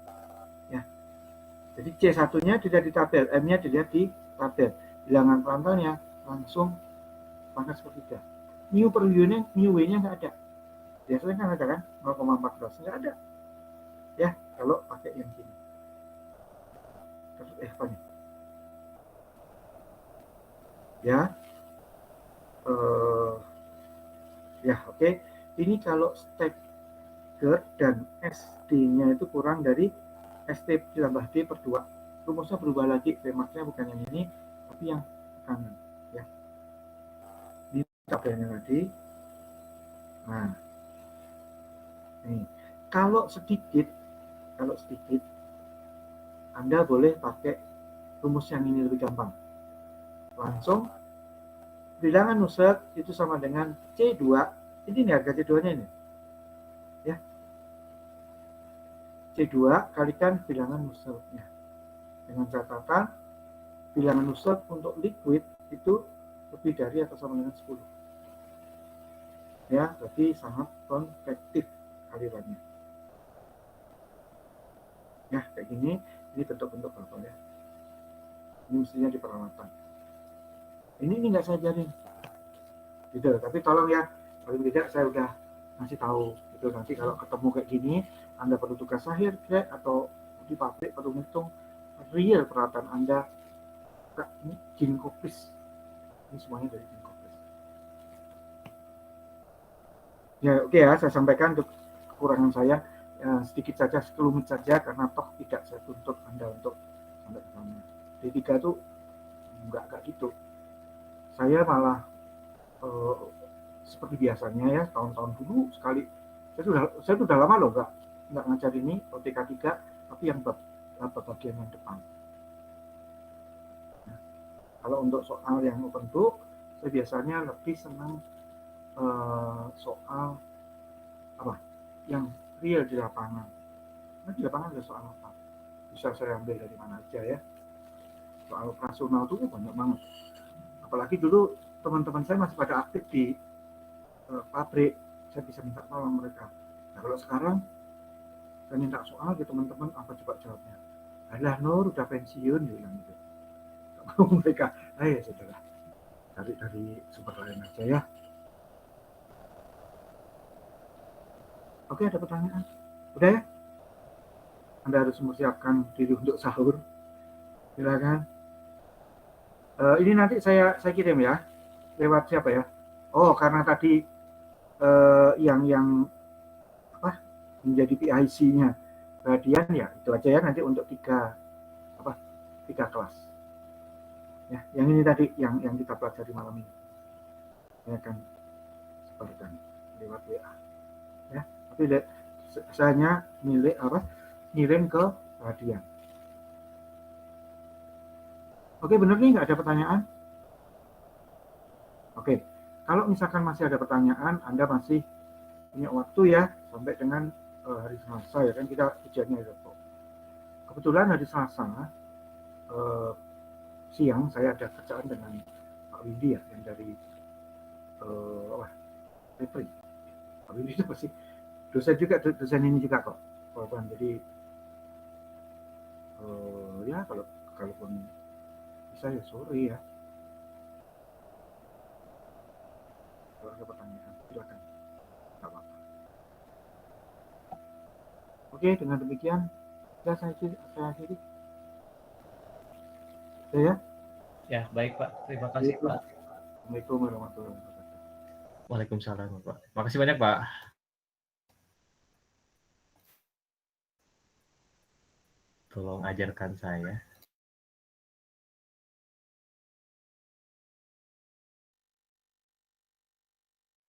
A: Ya. Jadi C1-nya dilihat di tabel, M-nya dilihat di tabel. Bilangan Prandtl-nya langsung pangkat sepertiga. Mu per U-nya, mu W-nya nggak ada. Biasanya kan ada kan, 0,14. Nggak ada. Ya, kalau pakai yang gini. Terus apa nih? Ya. Ya, oke. Ini kalau stagger dan SD-nya itu kurang dari ST ditambah D per 2. Rumusnya berubah lagi. Vmax-nya bukan yang ini, tapi yang kanan. Ya. Ini tabelnya tadi. Nah. Nih. Kalau sedikit, Anda boleh pakai rumus yang ini lebih gampang. Langsung bilangan Nusselt itu sama dengan C2. Ini nih harga C2-nya ini. Ya. C2 kalikan bilangan Nusselt-nya. Dengan catatan bilangan Nusselt untuk liquid itu lebih dari atau sama dengan 10. Ya, berarti sangat konvektif alirannya. Ya, kayak gini, ini bentuk-bentuk bubble ya. Ini mestinya di perawatan. Ini nggak saya ajarin. Gitu, tapi tolong ya, paling tidak saya udah ngasih tahu. Gitu, nanti kalau ketemu kayak gini, Anda perlu tugas akhir, atau di pabrik perlu ngitung real peralatan Anda. Ini ginkgopis. Ini semuanya dari ginkgopis. Ya, oke ya, saya sampaikan untuk kekurangan saya. Sedikit saja, sekelumit saja, karena toh tidak saya tuntut Anda untuk sampai ke sana. D3 itu enggak gitu. Saya malah seperti biasanya ya, tahun-tahun dulu sekali. Saya sudah lama loh enggak ngajar ini OTK 3, tapi yang bagian yang depan. Nah, kalau untuk soal yang open book, saya biasanya lebih senang soal apa? Yang real di lapangan. Nah, di lapangan ada soal apa? Bisa saya ambil dari mana aja ya. Soal operasional itu banyak banget. Apalagi dulu teman-teman saya masih pada aktif di pabrik, saya bisa minta tolong mereka. Nah, kalau sekarang saya minta soal ke teman-teman, apa coba jawabnya? Alah Nur udah pensiun, dia bilang gitu. Mereka, ya sudah, dari sumber lain aja ya. Oke, ada pertanyaan? Udah ya? Anda harus mempersiapkan diri untuk sahur. Silakan. Ini nanti saya kirim ya. Lewat siapa ya? Oh, karena tadi yang apa menjadi PIC-nya Radian ya, itu aja ya nanti untuk tiga kelas. Ya, yang ini tadi yang kita pelajari malam ini. Saya akan sebarkan lewat WA. Ya, tapi saya hanya ngirim ke Radian. Oke, benar nih, nggak ada pertanyaan? Oke, kalau misalkan masih ada pertanyaan, Anda masih punya waktu ya sampai dengan hari Selasa ya kan, kita ujiannya itu. Kebetulan hari Selasa siang saya ada kerjaan dengan Pak Windy ya, yang dari Repri. Pak Windy itu pasti dosen ini juga kok, jadi ya kalaupun bisa ya sore ya. Kalau ada pertanyaan silakan. Nggak apa-apa. Oke, dengan demikian ya saya akhiri. Ya.
H: Ya, baik Pak. Terima kasih Pak.
A: Assalamualaikum warahmatullahi wabarakatuh.
H: Waalaikumsalam Pak. Makasih banyak Pak. Tolong ajarkan saya